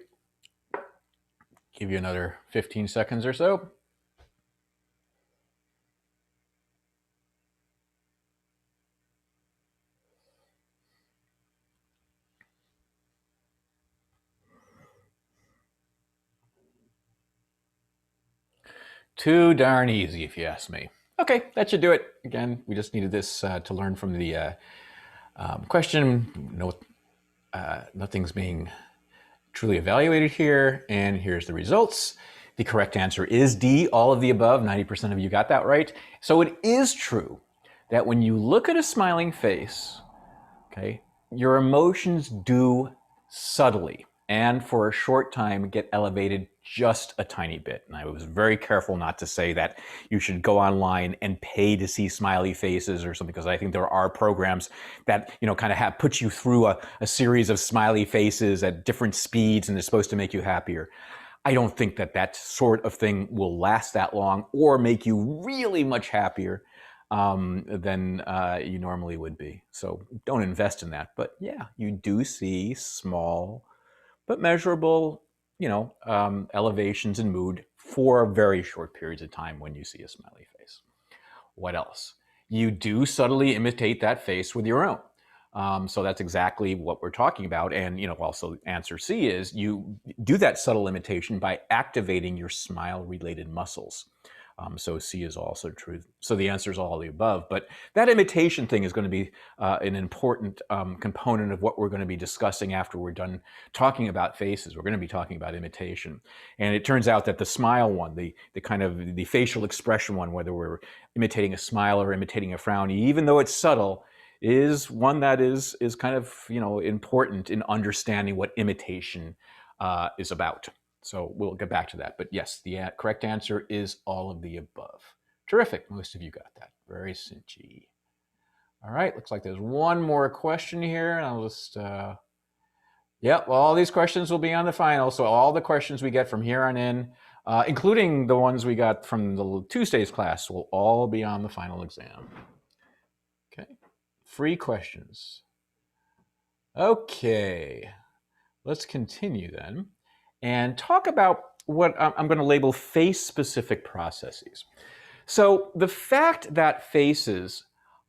S1: Give you another 15 seconds or so. Too darn easy, if you ask me. Okay, that should do it. Again, we just needed this to learn from the question. Nothing's being truly evaluated here, and here's the results. The correct answer is D, all of the above. 90% of you got that right. So it is true that when you look at a smiling face, okay, your emotions do subtly and for a short time get elevated just a tiny bit. And I was very careful not to say that you should go online and pay to see smiley faces or something, because I think there are programs that, you know, kind of put you through a series of smiley faces at different speeds and it's supposed to make you happier. I don't think that that sort of thing will last that long or make you really much happier than you normally would be. So don't invest in that. But yeah, you do see small but measurable, you know, elevations in mood for very short periods of time when you see a smiley face. What else? You do subtly imitate that face with your own. So that's exactly what we're talking about. And, you know, also answer C is you do that subtle imitation by activating your smile-related muscles. So C is also true. So the answer is all of the above. But that imitation thing is going to be an important component of what we're going to be discussing after we're done talking about faces. We're going to be talking about imitation. And it turns out that the smile one, the kind of the facial expression one, whether we're imitating a smile or imitating a frown, even though it's subtle, is one that is kind of, you know, important in understanding what imitation is about. So we'll get back to that. But yes, the correct answer is all of the above. Terrific. Most of you got that. Very cinchy. All right. Looks like there's one more question here. And I'll just, yep, all these questions will be on the final. So all the questions we get from here on in, including the ones we got from the Tuesday's class, will all be on the final exam. Okay. Free questions. Okay. let's continue then and talk about what I'm going to label face-specific processes. So the fact that faces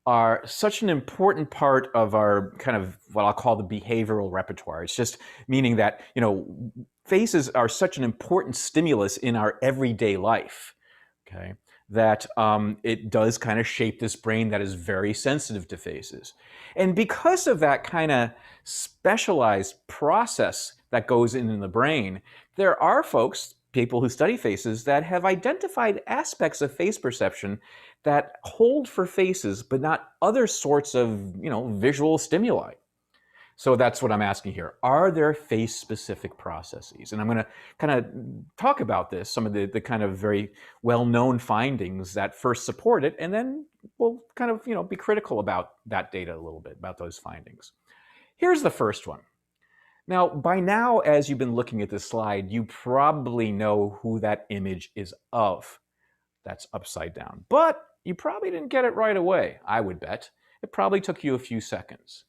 S1: are such an important part of our kind of what I'll call the behavioral repertoire. It's just meaning that, faces are such an important stimulus in our everyday life, okay, that it does kind of shape this brain that is very sensitive to faces. And because of that kind of specialized process that goes in the brain, there are people who study faces that have identified aspects of face perception that hold for faces, but not other sorts of, visual stimuli. So that's what I'm asking here. Are there face-specific processes? And I'm going to kind of talk about this, some of the kind of very well-known findings that first support it, and then we'll kind of, be critical about that data a little bit, about those findings. Here's the first one. Now, by now, as you've been looking at this slide, you probably know who that image is of. That's upside down. But you probably didn't get it right away, I would bet. It probably took you a few seconds.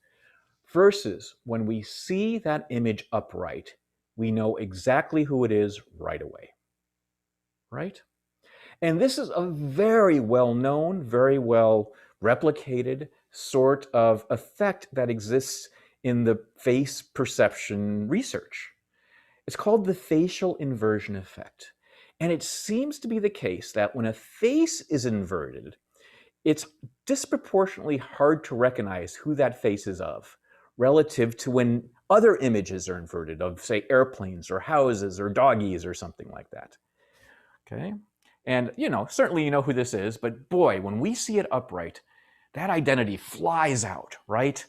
S1: Versus when we see that image upright, we know exactly who it is right away, right? And this is a very well-known, very well replicated sort of effect that exists in the face perception research. It's called the facial inversion effect. And it seems to be the case that when a face is inverted, it's disproportionately hard to recognize who that face is of relative to when other images are inverted of, say, airplanes or houses or doggies or something like that. Okay? And, certainly you know who this is, but boy, when we see it upright, that identity flies out, right?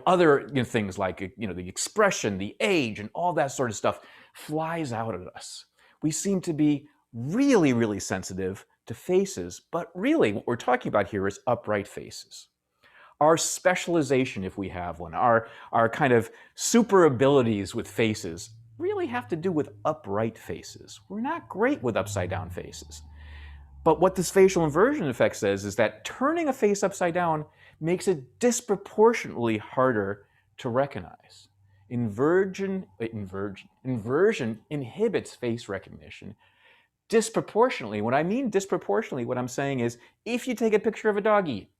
S1: Other things like, the expression, the age, and all that sort of stuff flies out at us. We seem to be really, really sensitive to faces, but really what we're talking about here is upright faces. Our specialization, if we have one, our kind of super abilities with faces really have to do with upright faces. We're not great with upside down faces. But what this facial inversion effect says is that turning a face upside down makes it disproportionately harder to recognize. Inversion inhibits face recognition disproportionately. When I mean disproportionately, what I'm saying is if you take a picture of a doggy,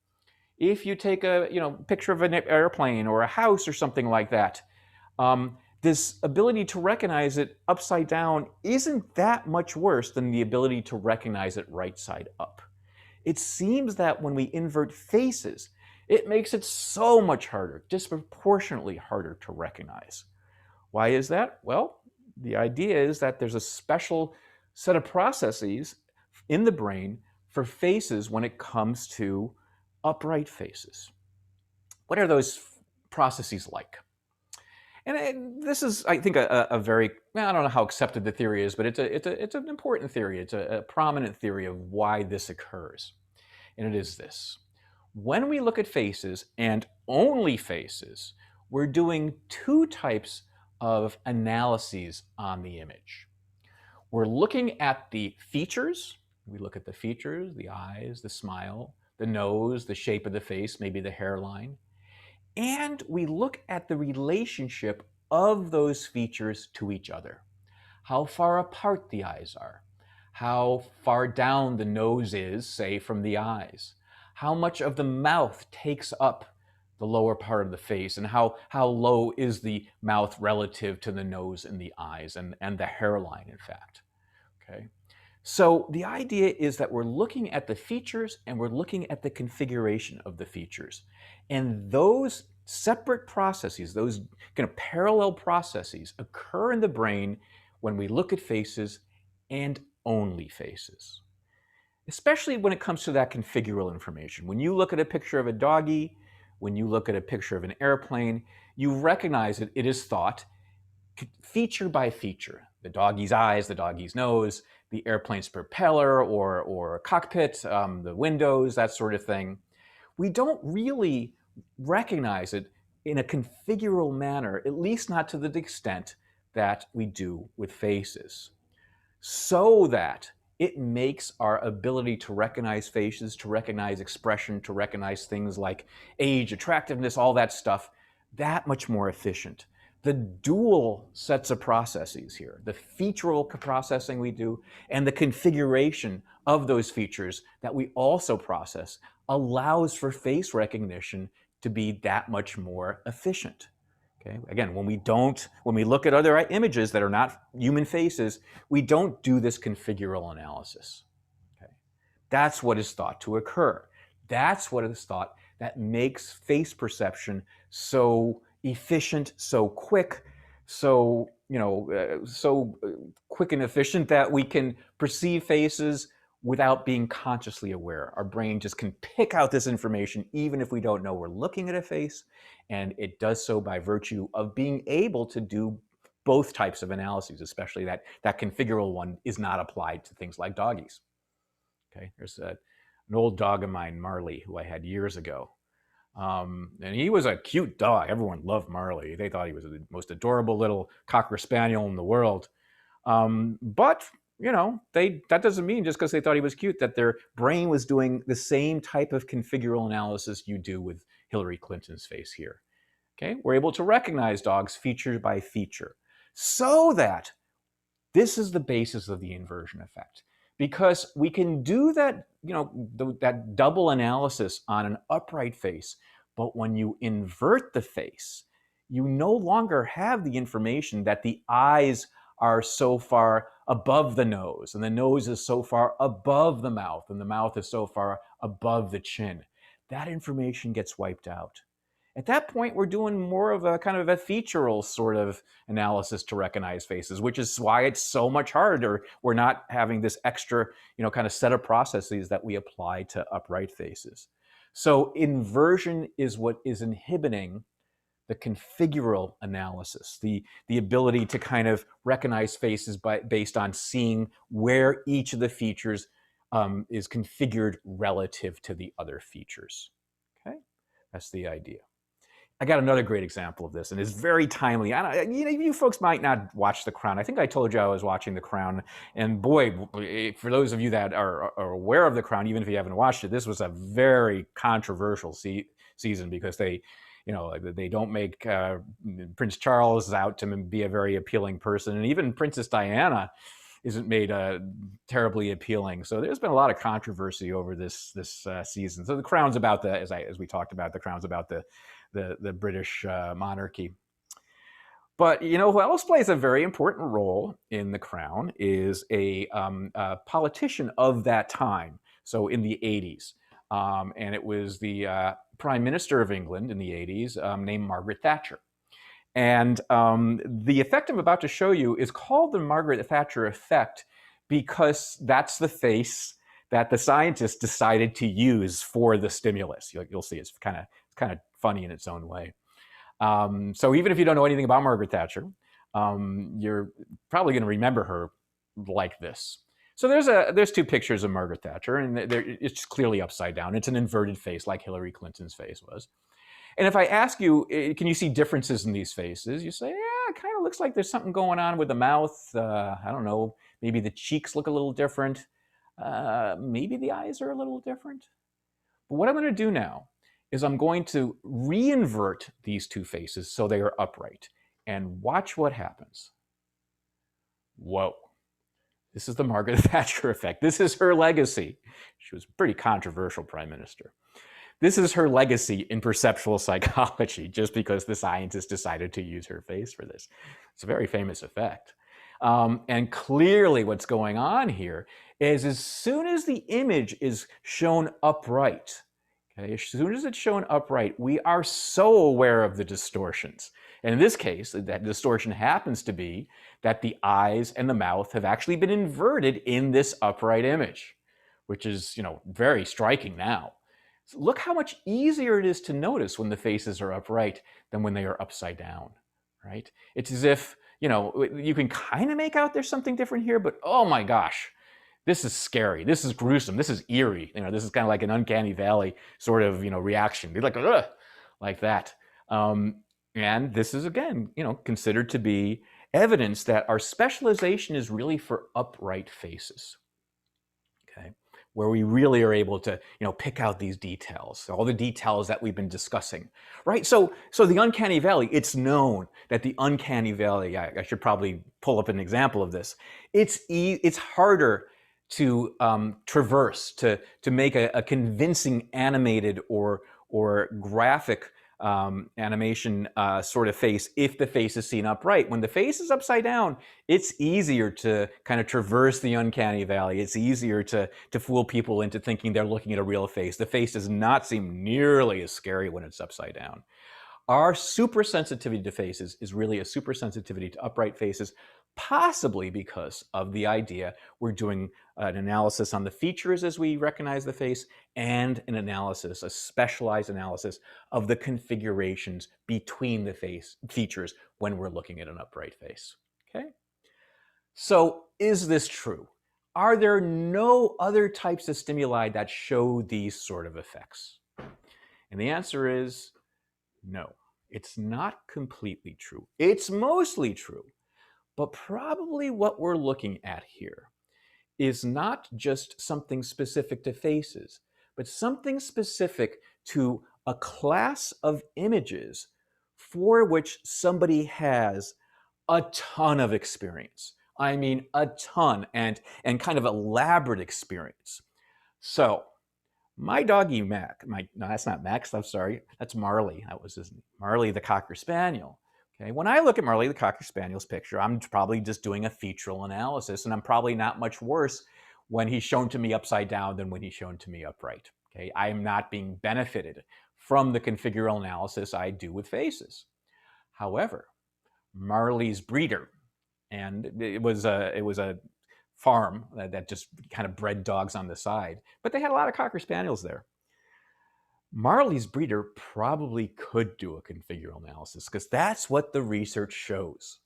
S1: if you take a picture of an airplane or a house or something like that, this ability to recognize it upside down isn't that much worse than the ability to recognize it right side up. It seems that when we invert faces, it makes it so much harder, disproportionately harder to recognize. Why is that? Well, the idea is that there's a special set of processes in the brain for faces when it comes to upright faces. What are those processes like? And this is, I think, a very, I don't know how accepted the theory is, but it's an important theory. It's a prominent theory of why this occurs. And it is this. When we look at faces, and only faces, we're doing two types of analyses on the image. We're looking at the features. We look at the features, the eyes, the smile, the nose, the shape of the face, maybe the hairline. And we look at the relationship of those features to each other. How far apart the eyes are. How far down the nose is, say, from the eyes. How much of the mouth takes up the lower part of the face, and how low is the mouth relative to the nose and the eyes and the hairline, in fact. Okay. So the idea is that we're looking at the features and we're looking at the configuration of the features. And those separate processes, those kind of parallel processes occur in the brain when we look at faces and only faces. Especially when it comes to that configural information. When you look at a picture of a doggy, when you look at a picture of an airplane, you recognize that it is thought feature by feature. The doggy's eyes, the doggy's nose, the airplane's propeller or cockpit, the windows, that sort of thing. We don't really recognize it in a configural manner, at least not to the extent that we do with faces. So that it makes our ability to recognize faces, to recognize expression, to recognize things like age, attractiveness, all that stuff, that much more efficient. the dual sets of processes here, the featural processing we do and the configuration of those features that we also process, allows for face recognition to be that much more efficient. Okay? Again, when we look at other images that are not human faces, we don't do this configural analysis. Okay? That's what is thought to occur. That's what is thought that makes face perception so efficient, so quick, so quick and efficient that we can perceive faces without being consciously aware. Our brain just can pick out this information even if we don't know we're looking at a face, and it does so by virtue of being able to do both types of analyses, especially that configural one is not applied to things like doggies. Okay, there's an old dog of mine, Marley, who I had years ago. And he was a cute dog. Everyone loved Marley. They thought he was the most adorable little Cocker Spaniel in the world. But, that doesn't mean just because they thought he was cute that their brain was doing the same type of configural analysis you do with Hillary Clinton's face here. Okay, we're able to recognize dogs feature by feature, so that this is the basis of the inversion effect. Because we can do that, that double analysis on an upright face, but when you invert the face, you no longer have the information that the eyes are so far above the nose, and the nose is so far above the mouth, and the mouth is so far above the chin. That information gets wiped out. At that point, we're doing more of a kind of a featural sort of analysis to recognize faces, which is why it's so much harder. We're not having this extra, kind of set of processes that we apply to upright faces. So inversion is what is inhibiting the configural analysis, the ability to kind of recognize faces based on seeing where each of the features is configured relative to the other features. Okay, that's the idea. I got another great example of this, and it's very timely. You folks might not watch The Crown. I think I told you I was watching The Crown, and boy, for those of you that are aware of The Crown, even if you haven't watched it, this was a very controversial season because they don't make Prince Charles out to be a very appealing person, and even Princess Diana isn't made terribly appealing. So there's been a lot of controversy over this season. So The Crown's about as we talked about, The Crown's about the British monarchy. But who else plays a very important role in The Crown is a politician of that time. So in the 80s. And it was the Prime Minister of England in the 80s named Margaret Thatcher. And the effect I'm about to show you is called the Margaret Thatcher effect because that's the face that the scientists decided to use for the stimulus. You'll see it's kind of funny in its own way. So even if you don't know anything about Margaret Thatcher, you're probably going to remember her like this. So there's two pictures of Margaret Thatcher, and it's clearly upside down. It's an inverted face like Hillary Clinton's face was. And if I ask you, can you see differences in these faces? You say, yeah, it kind of looks like there's something going on with the mouth. I don't know, maybe the cheeks look a little different. Maybe the eyes are a little different. But what I'm going to do now is I'm going to re-invert these two faces so they are upright. And watch what happens. Whoa. This is the Margaret Thatcher effect. This is her legacy. She was a pretty controversial prime minister. This is her legacy in perceptual psychology, just because the scientists decided to use her face for this. It's a very famous effect. And clearly what's going on here is as soon as the image is shown upright, okay, as soon as it's shown upright, we are so aware of the distortions. And in this case, that distortion happens to be that the eyes and the mouth have actually been inverted in this upright image, which is, very striking now. So look how much easier it is to notice when the faces are upright than when they are upside down, right? It's as if, you can kind of make out there's something different here, but oh my gosh, this is scary. This is gruesome. This is eerie. This is kind of like an uncanny valley sort of, reaction. They're like, ugh, like that. And this is, again, considered to be evidence that our specialization is really for upright faces. Okay. where we really are able to, pick out these details, all the details that we've been discussing, right? So the uncanny valley, it's known that the uncanny valley, I should probably pull up an example of this. It's harder to traverse, to make a convincing animated or graphic animation sort of face if the face is seen upright. When the face is upside down, it's easier to kind of traverse the uncanny valley. It's easier to fool people into thinking they're looking at a real face. The face does not seem nearly as scary when it's upside down. Our supersensitivity to faces is really a supersensitivity to upright faces, possibly because of the idea we're doing an analysis on the features as we recognize the face, and an analysis, a specialized analysis of the configurations between the features when we're looking at an upright face. Okay? So is this true? Are there no other types of stimuli that show these sort of effects? And the answer is no. It's not completely true. It's mostly true. But probably what we're looking at here is not just something specific to faces, but something specific to a class of images for which somebody has a ton of experience. I mean, a ton, and kind of elaborate experience. So my doggy Mac, no, that's not Max, I'm sorry, that's Marley. That was Marley the Cocker Spaniel. Okay, when I look at Marley the Cocker Spaniel's picture, I'm probably just doing a featural analysis, and I'm probably not much worse when he's shown to me upside down than when he's shown to me upright. Okay, I am not being benefited from the configural analysis I do with faces. However, Marley's breeder, and it was a farm that just kind of bred dogs on the side, but they had a lot of Cocker Spaniels there. Marley's breeder probably could do a configural analysis because that's what the research shows,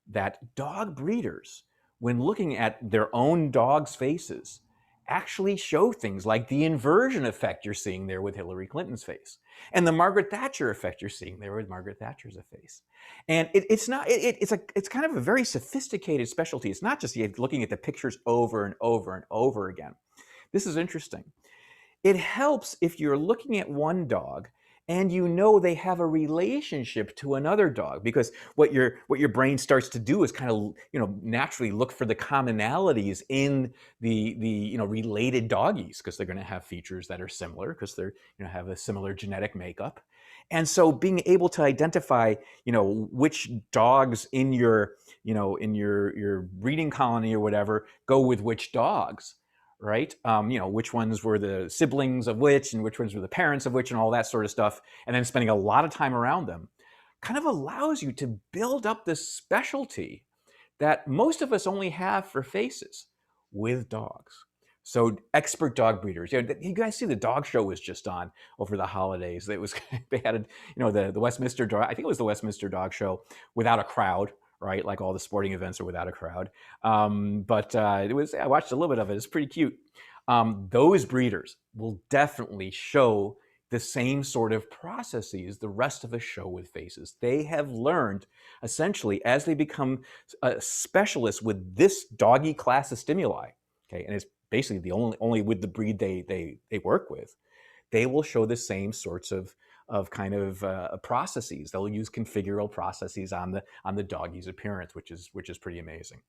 S1: that dog breeders, when looking at their own dogs' faces, actually show things like the inversion effect you're seeing there with Hillary Clinton's face, and the Margaret Thatcher effect you're seeing there with Margaret Thatcher's face. And it's kind of a very sophisticated specialty. It's not just looking at the pictures over and over and over again. This is interesting. It helps if you're looking at one dog and you know they have a relationship to another dog, because what your brain starts to do is kind of naturally look for the commonalities in the related doggies, because they're going to have features that are similar, because they're have a similar genetic makeup. And so being able to identify which dogs in your your breeding colony or whatever go with which dogs, right? Which ones were the siblings of which, and which ones were the parents of which, and all that sort of stuff, and then spending a lot of time around them, kind of allows you to build up this specialty that most of us only have for faces with dogs. So expert dog breeders, you guys see the dog show was just on over the holidays. It was they had the Westminster dog, I think it was the Westminster Dog Show without a crowd, right? Like all the sporting events are without a crowd. But I watched a little bit of it. It's pretty cute. Those breeders will definitely show the same sort of processes the rest of us show with faces. They have learned, essentially, as they become specialists with this doggy class of stimuli, okay, and it's basically the only with the breed they work with, they will show the same sorts of kind of processes. They'll use configural processes on the doggy's appearance, which is pretty amazing.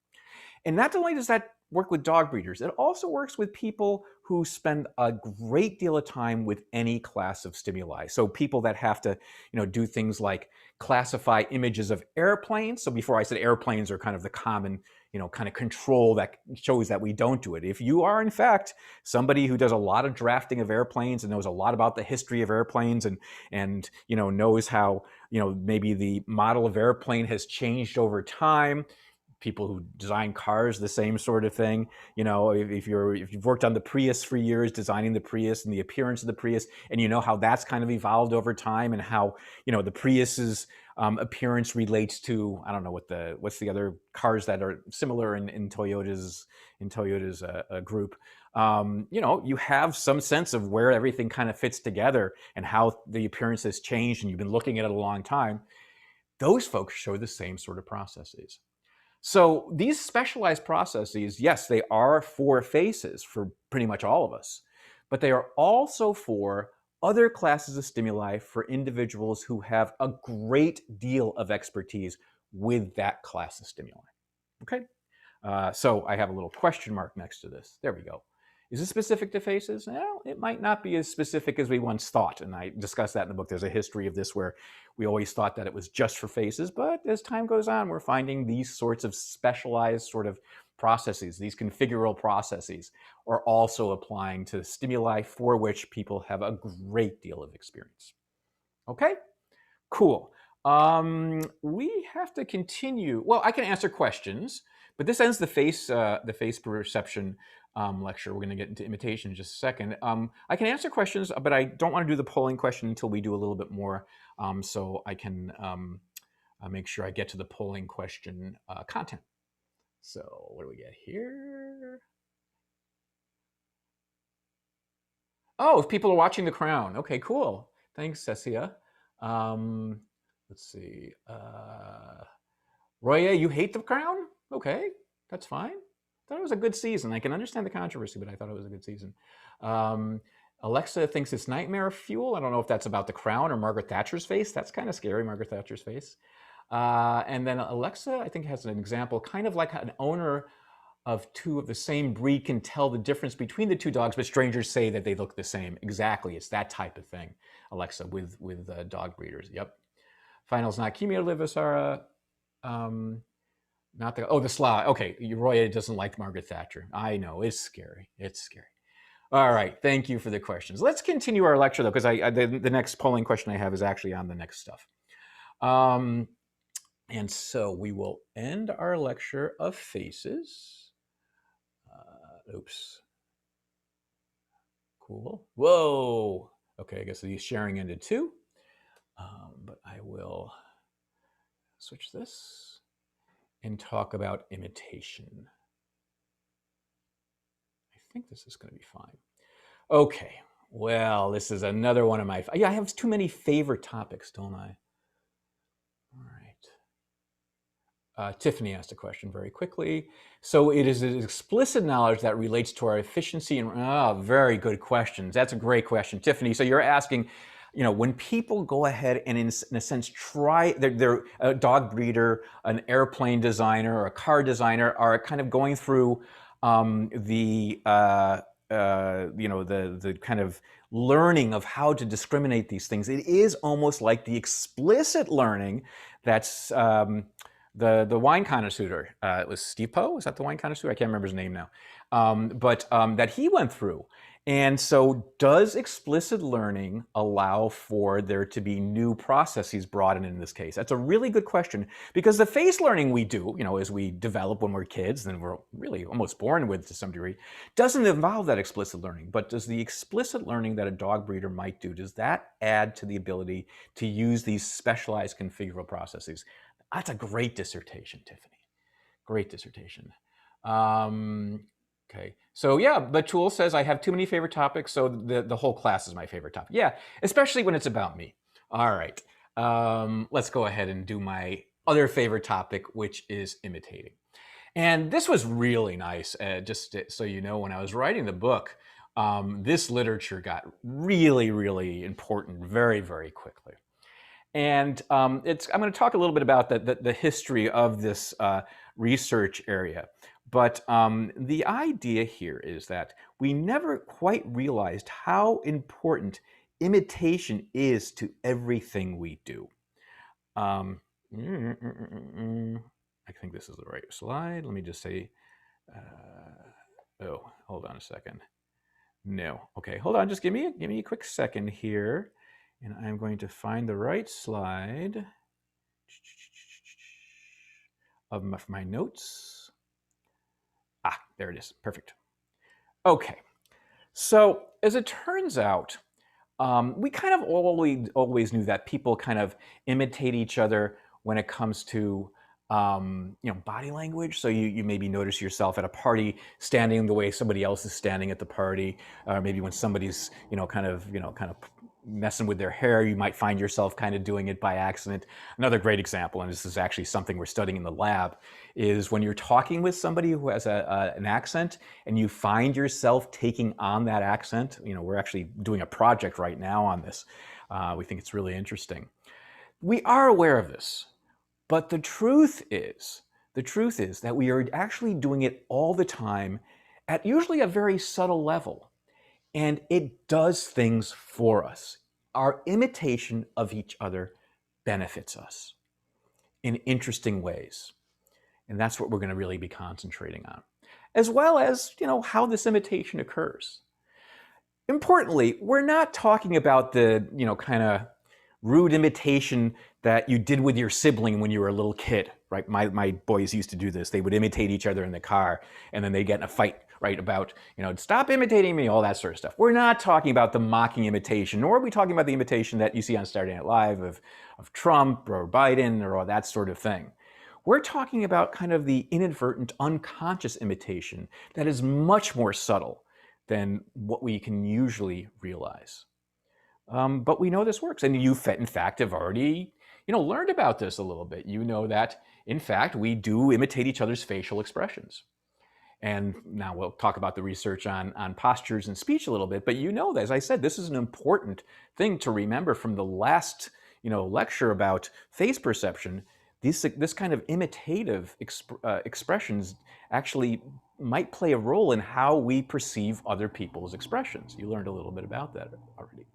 S1: And not only does that work with dog breeders, it also works with people who spend a great deal of time with any class of stimuli. So people that have to, do things like classify images of airplanes. So before, I said airplanes are kind of the common, kind of control that shows that we don't do it. If you are, in fact, somebody who does a lot of drafting of airplanes and knows a lot about the history of airplanes, and knows how, maybe the model of airplane has changed over time, people who design cars, the same sort of thing. If you've worked on the Prius for years, designing the Prius and the appearance of the Prius, and you know how that's kind of evolved over time, and how the Prius's appearance relates to, I don't know what's the other cars that are similar in Toyota's group. You have some sense of where everything kind of fits together and how the appearance has changed, and you've been looking at it a long time. Those folks show the same sort of processes. So these specialized processes, yes, they are for faces for pretty much all of us, but they are also for other classes of stimuli for individuals who have a great deal of expertise with that class of stimuli. Okay? So I have a little question mark next to this. There we go. Is this specific to faces? Well, it might not be as specific as we once thought. And I discussed that in the book. There's a history of this where we always thought that it was just for faces. But as time goes on, we're finding these sorts of specialized sort of processes, these configural processes, are also applying to stimuli for which people have a great deal of experience. Okay? Cool. We have to continue. Well, I can answer questions, but this ends the face perception lecture. We're going to get into imitation in just a second. I can answer questions, but I don't want to do the polling question until we do a little bit more, so I can make sure I get to the polling question content. So what do we get here? Oh, if people are watching The Crown. Okay, cool. Thanks, Cecia. Let's see. Roya, you hate The Crown? Okay, that's fine. I thought it was a good season. I can understand the controversy, but I thought it was a good season. Alexa thinks it's nightmare fuel. I don't know if that's about The Crown or Margaret Thatcher's face. That's kind of scary, Margaret Thatcher's face. And then Alexa, I think, has an example, kind of like an owner of two of the same breed can tell the difference between the two dogs, but strangers say that they look the same. Exactly, it's that type of thing, Alexa, with dog breeders. Yep. Finals not cumulative, not the slough. Okay, Roya doesn't like Margaret Thatcher. I know, it's scary. It's scary. All right, thank you for the questions. Let's continue our lecture though, because the next polling question I have is actually on the next stuff. And so we will end our lecture of faces. Oops. Cool. Whoa. Okay, I guess the sharing ended too. But I will switch this and talk about imitation. I think this is going to be fine. Okay. Well, this is another one of my... Yeah, I have too many favorite topics, don't I? All right. Tiffany asked a question very quickly. So it is an explicit knowledge that relates to our efficiency and very good questions. That's a great question, Tiffany. So you're asking, when people go ahead and in a sense try, they're a dog breeder, an airplane designer, or a car designer are kind of going through the kind of learning of how to discriminate these things. It is almost like the explicit learning that's the wine connoisseur. It was Steve Poe. Is that the wine connoisseur? I can't remember his name now. But that he went through. And so does explicit learning allow for there to be new processes brought in this case? That's a really good question, because the face learning we do, as we develop when we're kids, and we're really almost born with to some degree, doesn't involve that explicit learning. But does the explicit learning that a dog breeder might do, does that add to the ability to use these specialized configurable processes? That's a great dissertation, Tiffany. Great dissertation. Okay, so yeah, Batul says I have too many favorite topics, so the whole class is my favorite topic. Yeah, especially when it's about me. All right, let's go ahead and do my other favorite topic, which is imitating. And this was really nice, just so you know, when I was writing the book, this literature got really, really important very, very quickly. And I'm going to talk a little bit about the history of this research area. But the idea here is that we never quite realized how important imitation is to everything we do. I think this is the right slide. Let me just say, oh, hold on a second. No, okay, hold on, just give me a quick second here. And I'm going to find the right slide of my notes. There it is. Perfect. Okay. So as it turns out, we kind of always knew that people kind of imitate each other when it comes to body language. So you maybe notice yourself at a party standing the way somebody else is standing at the party, or maybe when somebody's kind of messing with their hair, you might find yourself kind of doing it by accident. Another great example, and this is actually something we're studying in the lab, is when you're talking with somebody who has an accent and you find yourself taking on that accent. We're actually doing a project right now on this. We think it's really interesting. We are aware of this. But the truth is that we are actually doing it all the time at usually a very subtle level. And it does things for us. Our imitation of each other benefits us in interesting ways. And that's what we're going to really be concentrating on, as well as, how this imitation occurs. Importantly, we're not talking about the, kind of rude imitation that you did with your sibling when you were a little kid, right? My boys used to do this. They would imitate each other in the car, and then they get in a fight, right, about, stop imitating me, all that sort of stuff. We're not talking about the mocking imitation, nor are we talking about the imitation that you see on Saturday Night Live of Trump or Biden or all that sort of thing. We're talking about kind of the inadvertent, unconscious imitation that is much more subtle than what we can usually realize. But we know this works, and you, in fact, have already, learned about this a little bit. You know that, in fact, we do imitate each other's facial expressions. And now we'll talk about the research on postures and speech a little bit. But that, as I said, this is an important thing to remember from the last, lecture about face perception. This kind of imitative expressions actually might play a role in how we perceive other people's expressions. You learned a little bit about that already.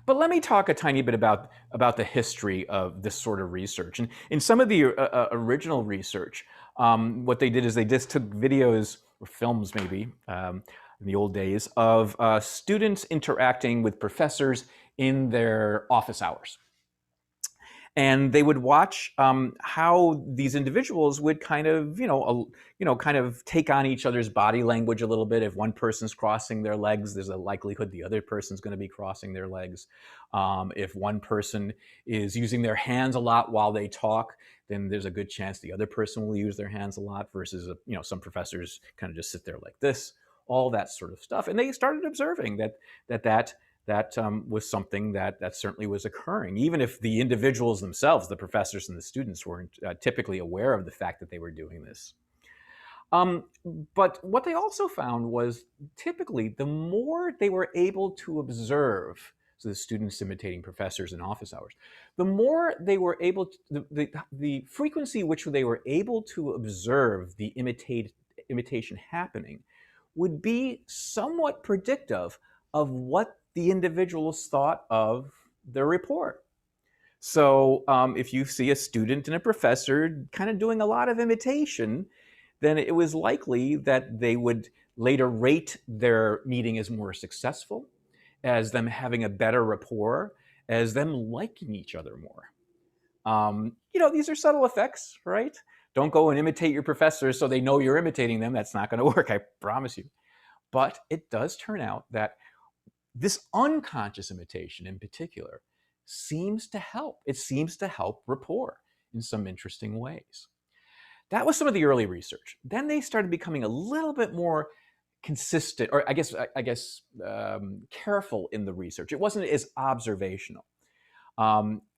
S1: But let me talk a tiny bit about the history of this sort of research. And in some of the original research, what they did is they just took videos or films maybe in the old days of students interacting with professors in their office hours. And they would watch how these individuals would kind of, kind of take on each other's body language a little bit. If one person's crossing their legs, there's a likelihood the other person's going to be crossing their legs. If one person is using their hands a lot while they talk, then there's a good chance the other person will use their hands a lot versus, some professors kind of just sit there like this, all that sort of stuff. And they started observing that was something that certainly was occurring, even if the individuals themselves, the professors and the students, weren't typically aware of the fact that they were doing this. But what they also found was typically the more they were able to observe, so the students imitating professors in office hours, the more they were able to, the frequency which they were able to observe the imitation happening would be somewhat predictive of what the individuals thought of the report. So if you see a student and a professor kind of doing a lot of imitation, then it was likely that they would later rate their meeting as more successful, as them having a better rapport, as them liking each other more. These are subtle effects, right? Don't go and imitate your professors so they know you're imitating them. That's not going to work, I promise you. But it does turn out that this unconscious imitation in particular seems to help. It seems to help rapport in some interesting ways. That was some of the early research. Then they started becoming a little bit more consistent, or I guess careful in the research. It wasn't as observational.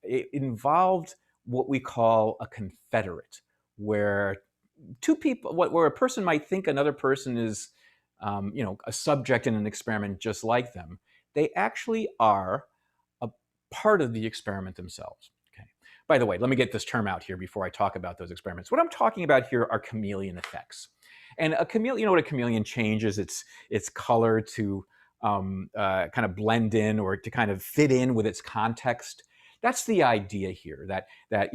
S1: It involved what we call a confederate, where two people, where a person might think another person is, a subject in an experiment just like them. They actually are a part of the experiment themselves. Okay. By the way, let me get this term out here before I talk about those experiments. What I'm talking about here are chameleon effects. And a chameleon, what a chameleon changes its color to kind of blend in or to kind of fit in with its context. That's the idea here, that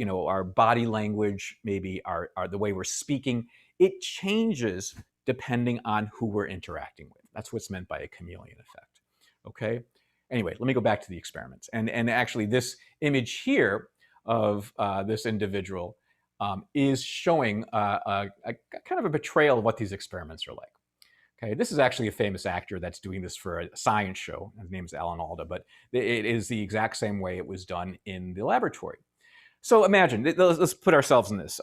S1: our body language, maybe our the way we're speaking, it changes depending on who we're interacting with. That's what's meant by a chameleon effect. Okay. Anyway, let me go back to the experiments. And actually, this image here of this individual is showing a kind of a portrayal of what these experiments are like. Okay, this is actually a famous actor that's doing this for a science show. His name is Alan Alda, but it is the exact same way it was done in the laboratory. So imagine, let's put ourselves in this.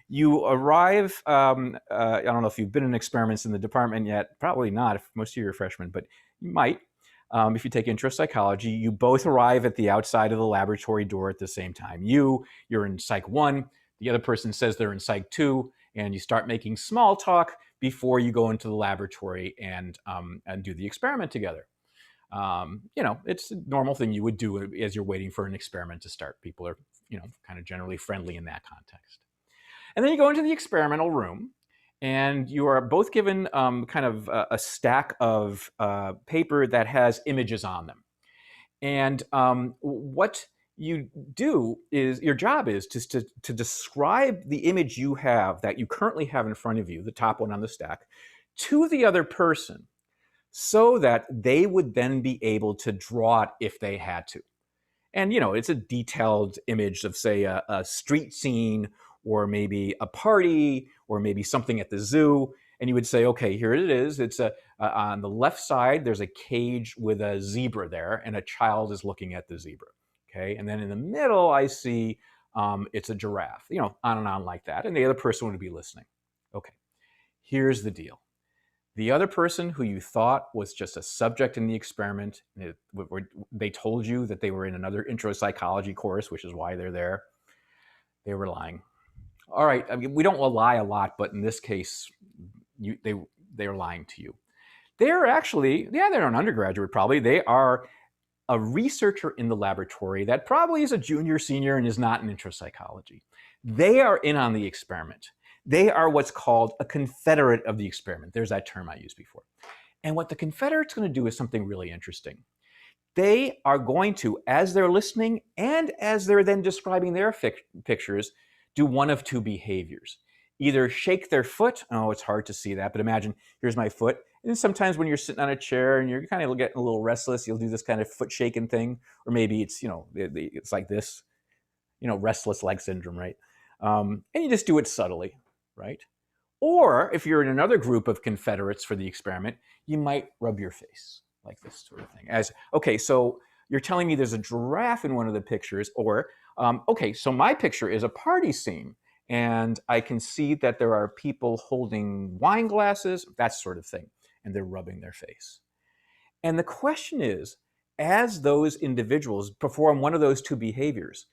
S1: You arrive, I don't know if you've been in experiments in the department yet, probably not if most of you are freshmen, but you might. If you take intro psychology, you both arrive at the outside of the laboratory door at the same time. You're in Psych 1, the other person says they're in Psych 2, and you start making small talk before you go into the laboratory and do the experiment together. It's a normal thing you would do as you're waiting for an experiment to start. People are, kind of generally friendly in that context. And then you go into the experimental room, and you are both given kind of a stack of paper that has images on them. And what you do is, your job is to describe the image you have, that you currently have in front of you, the top one on the stack, to the other person, so that they would then be able to draw it if they had to. And, it's a detailed image of, say, a street scene, or maybe a party, or maybe something at the zoo. And you would say, okay, here it is. It's on the left side, there's a cage with a zebra there, and a child is looking at the zebra. Okay. And then in the middle, I see it's a giraffe, on and on like that. And the other person would be listening. Okay. Here's the deal. The other person, who you thought was just a subject in the experiment, they told you that they were in another intro psychology course, which is why they're there. They were lying. All right, I mean, we don't lie a lot, but in this case, they're lying to you. They're actually, they're an undergraduate probably. They are a researcher in the laboratory that probably is a junior, senior, and is not in intro psychology. They are in on the experiment. They are what's called a confederate of the experiment. There's that term I used before. And what the confederate's going to do is something really interesting. They are going to, as they're listening and as they're then describing their pictures, do one of two behaviors. Either shake their foot. Oh, it's hard to see that, but imagine, here's my foot. And sometimes when you're sitting on a chair and you're kind of getting a little restless, you'll do this kind of foot shaking thing. Or maybe it's, it's like this, restless leg syndrome, right? And you just do it subtly, right? Or if you're in another group of confederates for the experiment, you might rub your face like this sort of thing. Okay, so you're telling me there's a giraffe in one of the pictures, or, okay, so my picture is a party scene, and I can see that there are people holding wine glasses, that sort of thing, and they're rubbing their face. And the question is, as those individuals perform one of those two behaviors,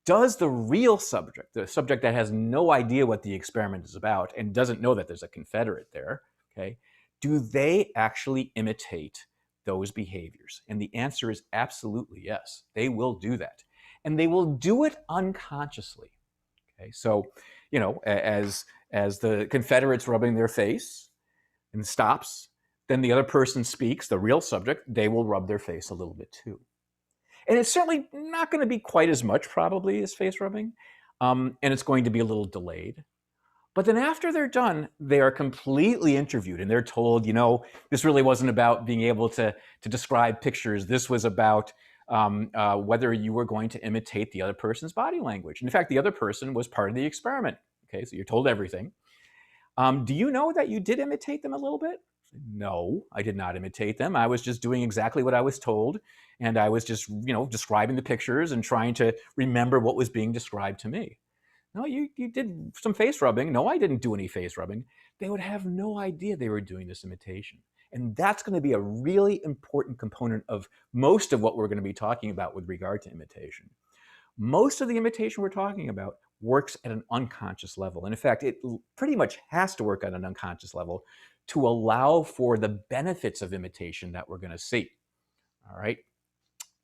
S1: does the real subject, the subject that has no idea what the experiment is about and doesn't know that there's a confederate there, okay, do they actually imitate those behaviors? And the answer is absolutely yes. They will do that. And they will do it unconsciously. Okay, so, as the confederate's rubbing their face and stops, then the other person speaks, the real subject, they will rub their face a little bit too. And it's certainly not going to be quite as much probably as face rubbing, and it's going to be a little delayed. But then after they're done, they are completely interviewed, and they're told, this really wasn't about being able to describe pictures. This was about whether you were going to imitate the other person's body language. And in fact, the other person was part of the experiment. Okay, so you're told everything. Do you know that you did imitate them a little bit? No, I did not imitate them. I was just doing exactly what I was told. And I was just, describing the pictures and trying to remember what was being described to me. No, you did some face rubbing. No, I didn't do any face rubbing. They would have no idea they were doing this imitation. And that's going to be a really important component of most of what we're going to be talking about with regard to imitation. Most of the imitation we're talking about works at an unconscious level. And in fact, it pretty much has to work at an unconscious level to allow for the benefits of imitation that we're going to see. All right.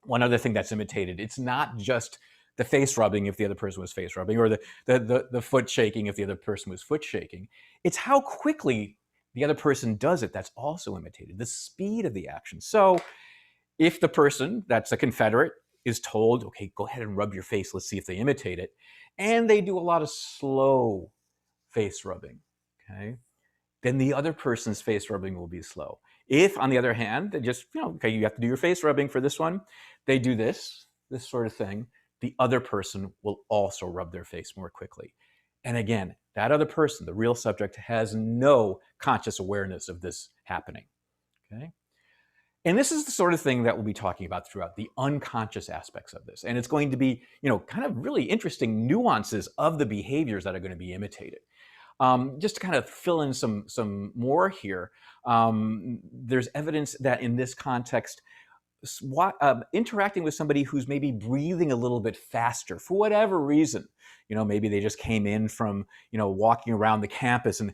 S1: One other thing that's imitated, it's not just the face rubbing if the other person was face rubbing, or the foot shaking if the other person was foot shaking. It's how quickly the other person does it that's also imitated, the speed of the action. So if the person that's a confederate is told, okay, go ahead and rub your face, let's see if they imitate it, and they do a lot of slow face rubbing, okay, then the other person's face rubbing will be slow. If, on the other hand, they just, okay, you have to do your face rubbing for this one, they do this sort of thing, the other person will also rub their face more quickly. And again, that other person, the real subject, has no conscious awareness of this happening, okay? And this is the sort of thing that we'll be talking about throughout, the unconscious aspects of this. And it's going to be, kind of really interesting nuances of the behaviors that are going to be imitated. Just to kind of fill in some more here, there's evidence that in this context, interacting with somebody who's maybe breathing a little bit faster for whatever reason, maybe they just came in from, walking around the campus and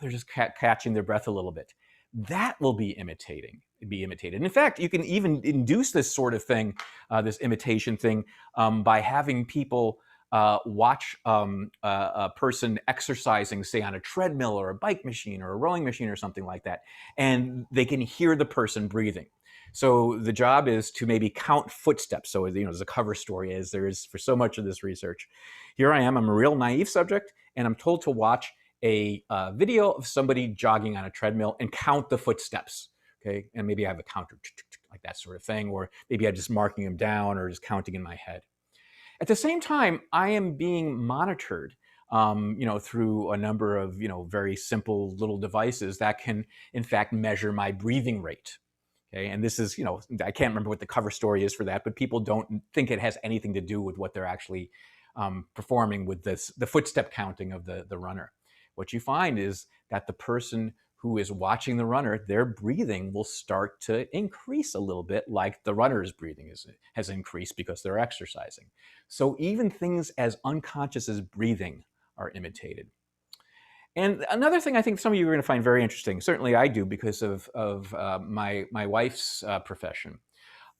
S1: they're just catching their breath a little bit. That will be imitated. And in fact, you can even induce this sort of thing, this imitation thing, by having people watch a person exercising, say on a treadmill or a bike machine or a rowing machine or something like that, and they can hear the person breathing. So the job is to maybe count footsteps. So, as a cover story, as there is for so much of this research. Here I am, I'm a real naive subject, and I'm told to watch a video of somebody jogging on a treadmill and count the footsteps. Okay, and maybe I have a counter, like that sort of thing, or maybe I'm just marking them down or just counting in my head. At the same time, I am being monitored, through a number of, very simple little devices that can, in fact, measure my breathing rate. Okay, and this is, I can't remember what the cover story is for that, but people don't think it has anything to do with what they're actually performing with the footstep counting of the runner. What you find is that the person who is watching the runner, their breathing will start to increase a little bit, like the runner's breathing has increased because they're exercising. So even things as unconscious as breathing are imitated. And another thing I think some of you are going to find very interesting, certainly I do because of my wife's profession.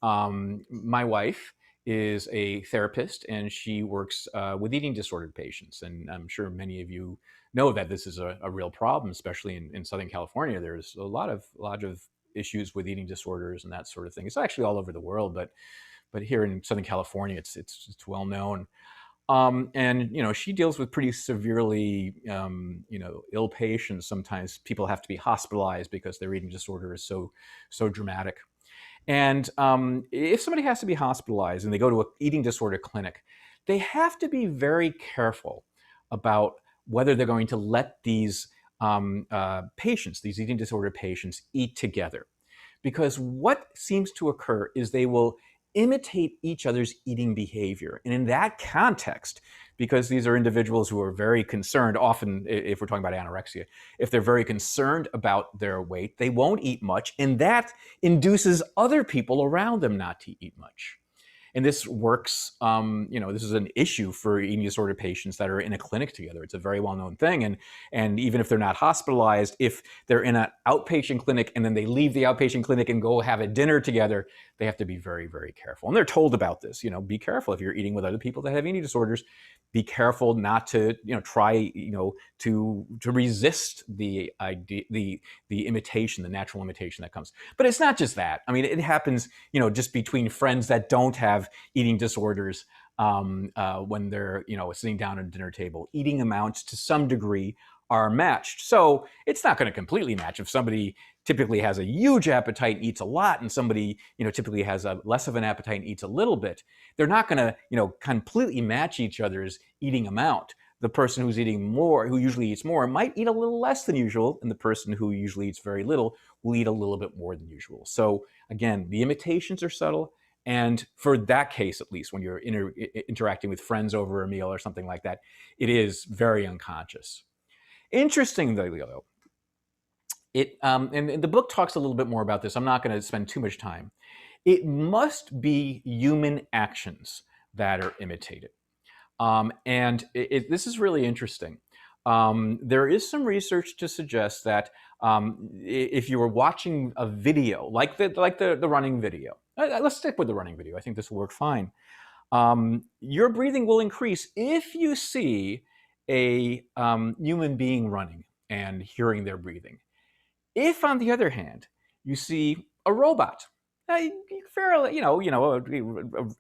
S1: My wife is a therapist, and she works with eating disordered patients. And I'm sure many of you know that this is a real problem, especially in Southern California. There's a lot of issues with eating disorders and that sort of thing. It's actually all over the world, but here in Southern California, it's well known. And she deals with pretty severely ill patients. Sometimes people have to be hospitalized because their eating disorder is so dramatic. And if somebody has to be hospitalized and they go to an eating disorder clinic, they have to be very careful about whether they're going to let these patients, these eating disorder patients, eat together. Because what seems to occur is they will imitate each other's eating behavior. And in that context, because these are individuals who are very concerned, often if we're talking about anorexia, if they're very concerned about their weight, they won't eat much, and that induces other people around them not to eat much. And this works, this is an issue for eating disorder patients that are in a clinic together. It's a very well-known thing. And even if they're not hospitalized, if they're in an outpatient clinic and then they leave the outpatient clinic and go have a dinner together, they have to be very, very careful. And they're told about this, be careful if you're eating with other people that have eating disorders. Be careful not to, try, to resist the idea, the imitation, the natural imitation that comes. But it's not just that. I mean, it happens, just between friends that don't have eating disorders when they're, sitting down at a dinner table. Eating amounts to some degree are matched. So it's not going to completely match. If somebody typically has a huge appetite and eats a lot, and somebody, typically has a less of an appetite and eats a little bit, they're not going to, completely match each other's eating amount. The person who's eating more, who usually eats more, might eat a little less than usual, and the person who usually eats very little will eat a little bit more than usual. So again, the imitations are subtle. And for that case, at least, when you're interacting with friends over a meal or something like that, it is very unconscious. Interestingly, though, and the book talks a little bit more about this. I'm not going to spend too much time. It must be human actions that are imitated. This is really interesting. There is some research to suggest that if you were watching a video, like the running video, let's stick with the running video. I think this will work fine. Your breathing will increase if you see a human being running and hearing their breathing. If, on the other hand, you see a robot, fairly,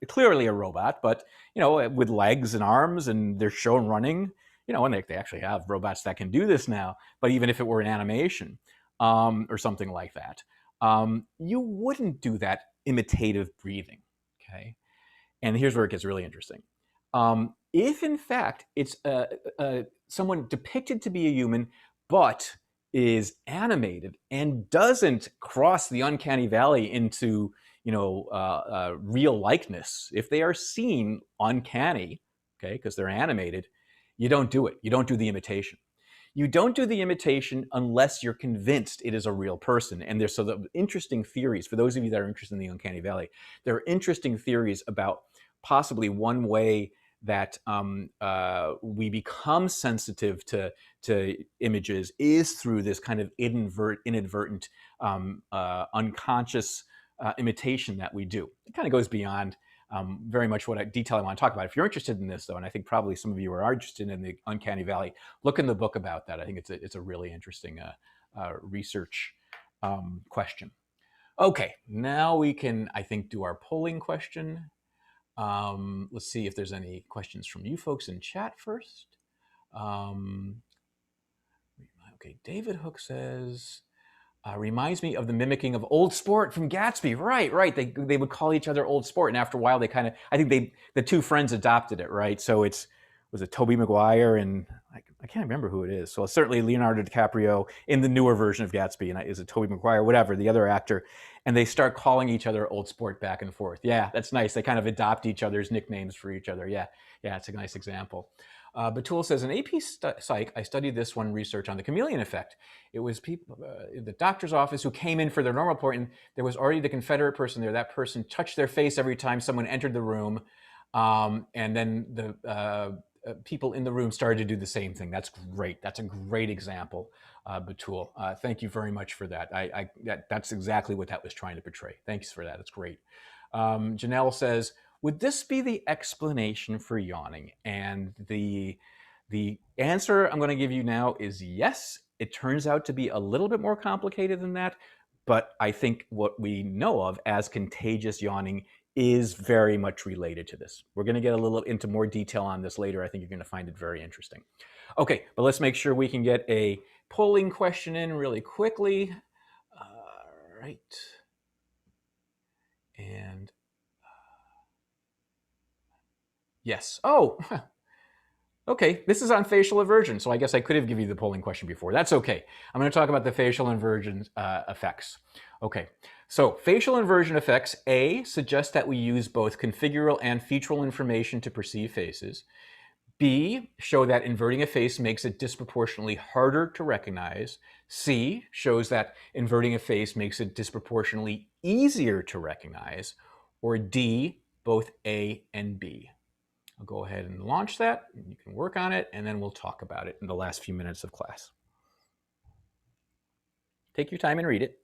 S1: clearly a robot, but with legs and arms, and they're shown running, and they actually have robots that can do this now. But even if it were an animation or something like that, you wouldn't do that imitative breathing. Okay, and here's where it gets really interesting. If in fact it's someone depicted to be a human, but is animated and doesn't cross the uncanny valley into real likeness, if they are seen uncanny, okay, because they're animated, you don't do it. You don't do the imitation. You don't do the imitation unless you're convinced it is a real person. And there's the interesting theories, for those of you that are interested in the uncanny valley, there are interesting theories about possibly one way that we become sensitive to images is through this kind of inadvertent, unconscious imitation that we do. It kind of goes beyond very much what detail I want to talk about. If you're interested in this, though, and I think probably some of you are interested in the uncanny valley, look in the book about that. I think it's a really interesting research question. Okay, now we can, I think, do our polling question. Let's see if there's any questions from you folks in chat first. Okay, David Hook says, reminds me of the mimicking of Old Sport from Gatsby. Right. They would call each other Old Sport, and after a while, they kind of, I think the two friends adopted it, right? So was it Tobey Maguire and I can't remember who it is. So it's certainly Leonardo DiCaprio in the newer version of Gatsby, and is it Tobey Maguire, whatever, the other actor, and they start calling each other Old Sport back and forth. Yeah, that's nice. They kind of adopt each other's nicknames for each other. Yeah, it's a nice example. Batul says, in AP Psych, I studied this one research on the chameleon effect. It was people in the doctor's office who came in for their normal report, and there was already the Confederate person there. That person touched their face every time someone entered the room, and then the people in the room started to do the same thing. That's great. That's a great example, Batul. Thank you very much for that. That's exactly what that was trying to portray. Thanks for that. That's great. Janelle says, would this be the explanation for yawning? And the answer I'm going to give you now is yes. It turns out to be a little bit more complicated than that, but I think what we know of as contagious yawning is very much related to this. We're going to get a little into more detail on this later. I think you're going to find it very interesting. Okay, but let's make sure we can get a polling question in really quickly. All right. And yes. Oh, okay. This is on facial aversion, so I guess I could have given you the polling question before. That's okay. I'm going to talk about the facial inversion effects. Okay. So facial inversion effects, A, suggest that we use both configural and featural information to perceive faces. B, show that inverting a face makes it disproportionately harder to recognize. C, shows that inverting a face makes it disproportionately easier to recognize. Or D, both A and B. I'll go ahead and launch that. You can work on it, and then we'll talk about it in the last few minutes of class. Take your time and read it.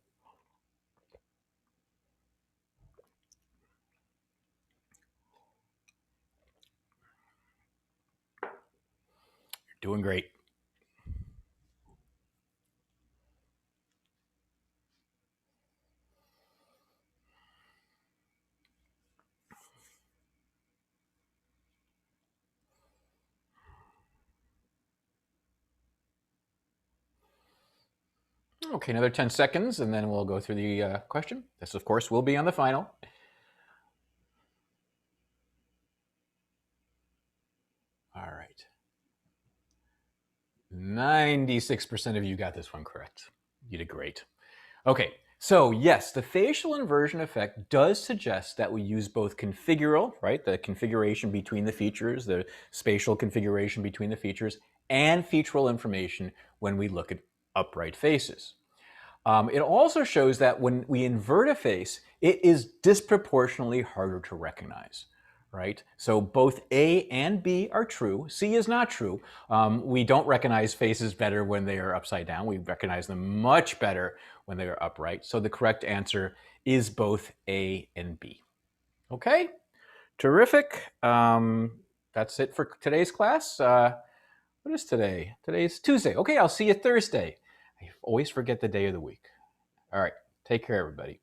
S1: You're doing great. Okay, another 10 seconds, and then we'll go through the question. This, of course, will be on the final. All right. 96% of you got this one correct. You did great. Okay, so yes, the facial inversion effect does suggest that we use both configural, right, the configuration between the features, the spatial configuration between the features, and featural information when we look at upright faces. It also shows that when we invert a face, it is disproportionately harder to recognize, right? So both A and B are true. C is not true. We don't recognize faces better when they are upside down. We recognize them much better when they are upright. So the correct answer is both A and B. Okay, terrific. That's it for today's class. What is today? Today's Tuesday. Okay, I'll see you Thursday. I always forget the day of the week. All right. Take care, everybody.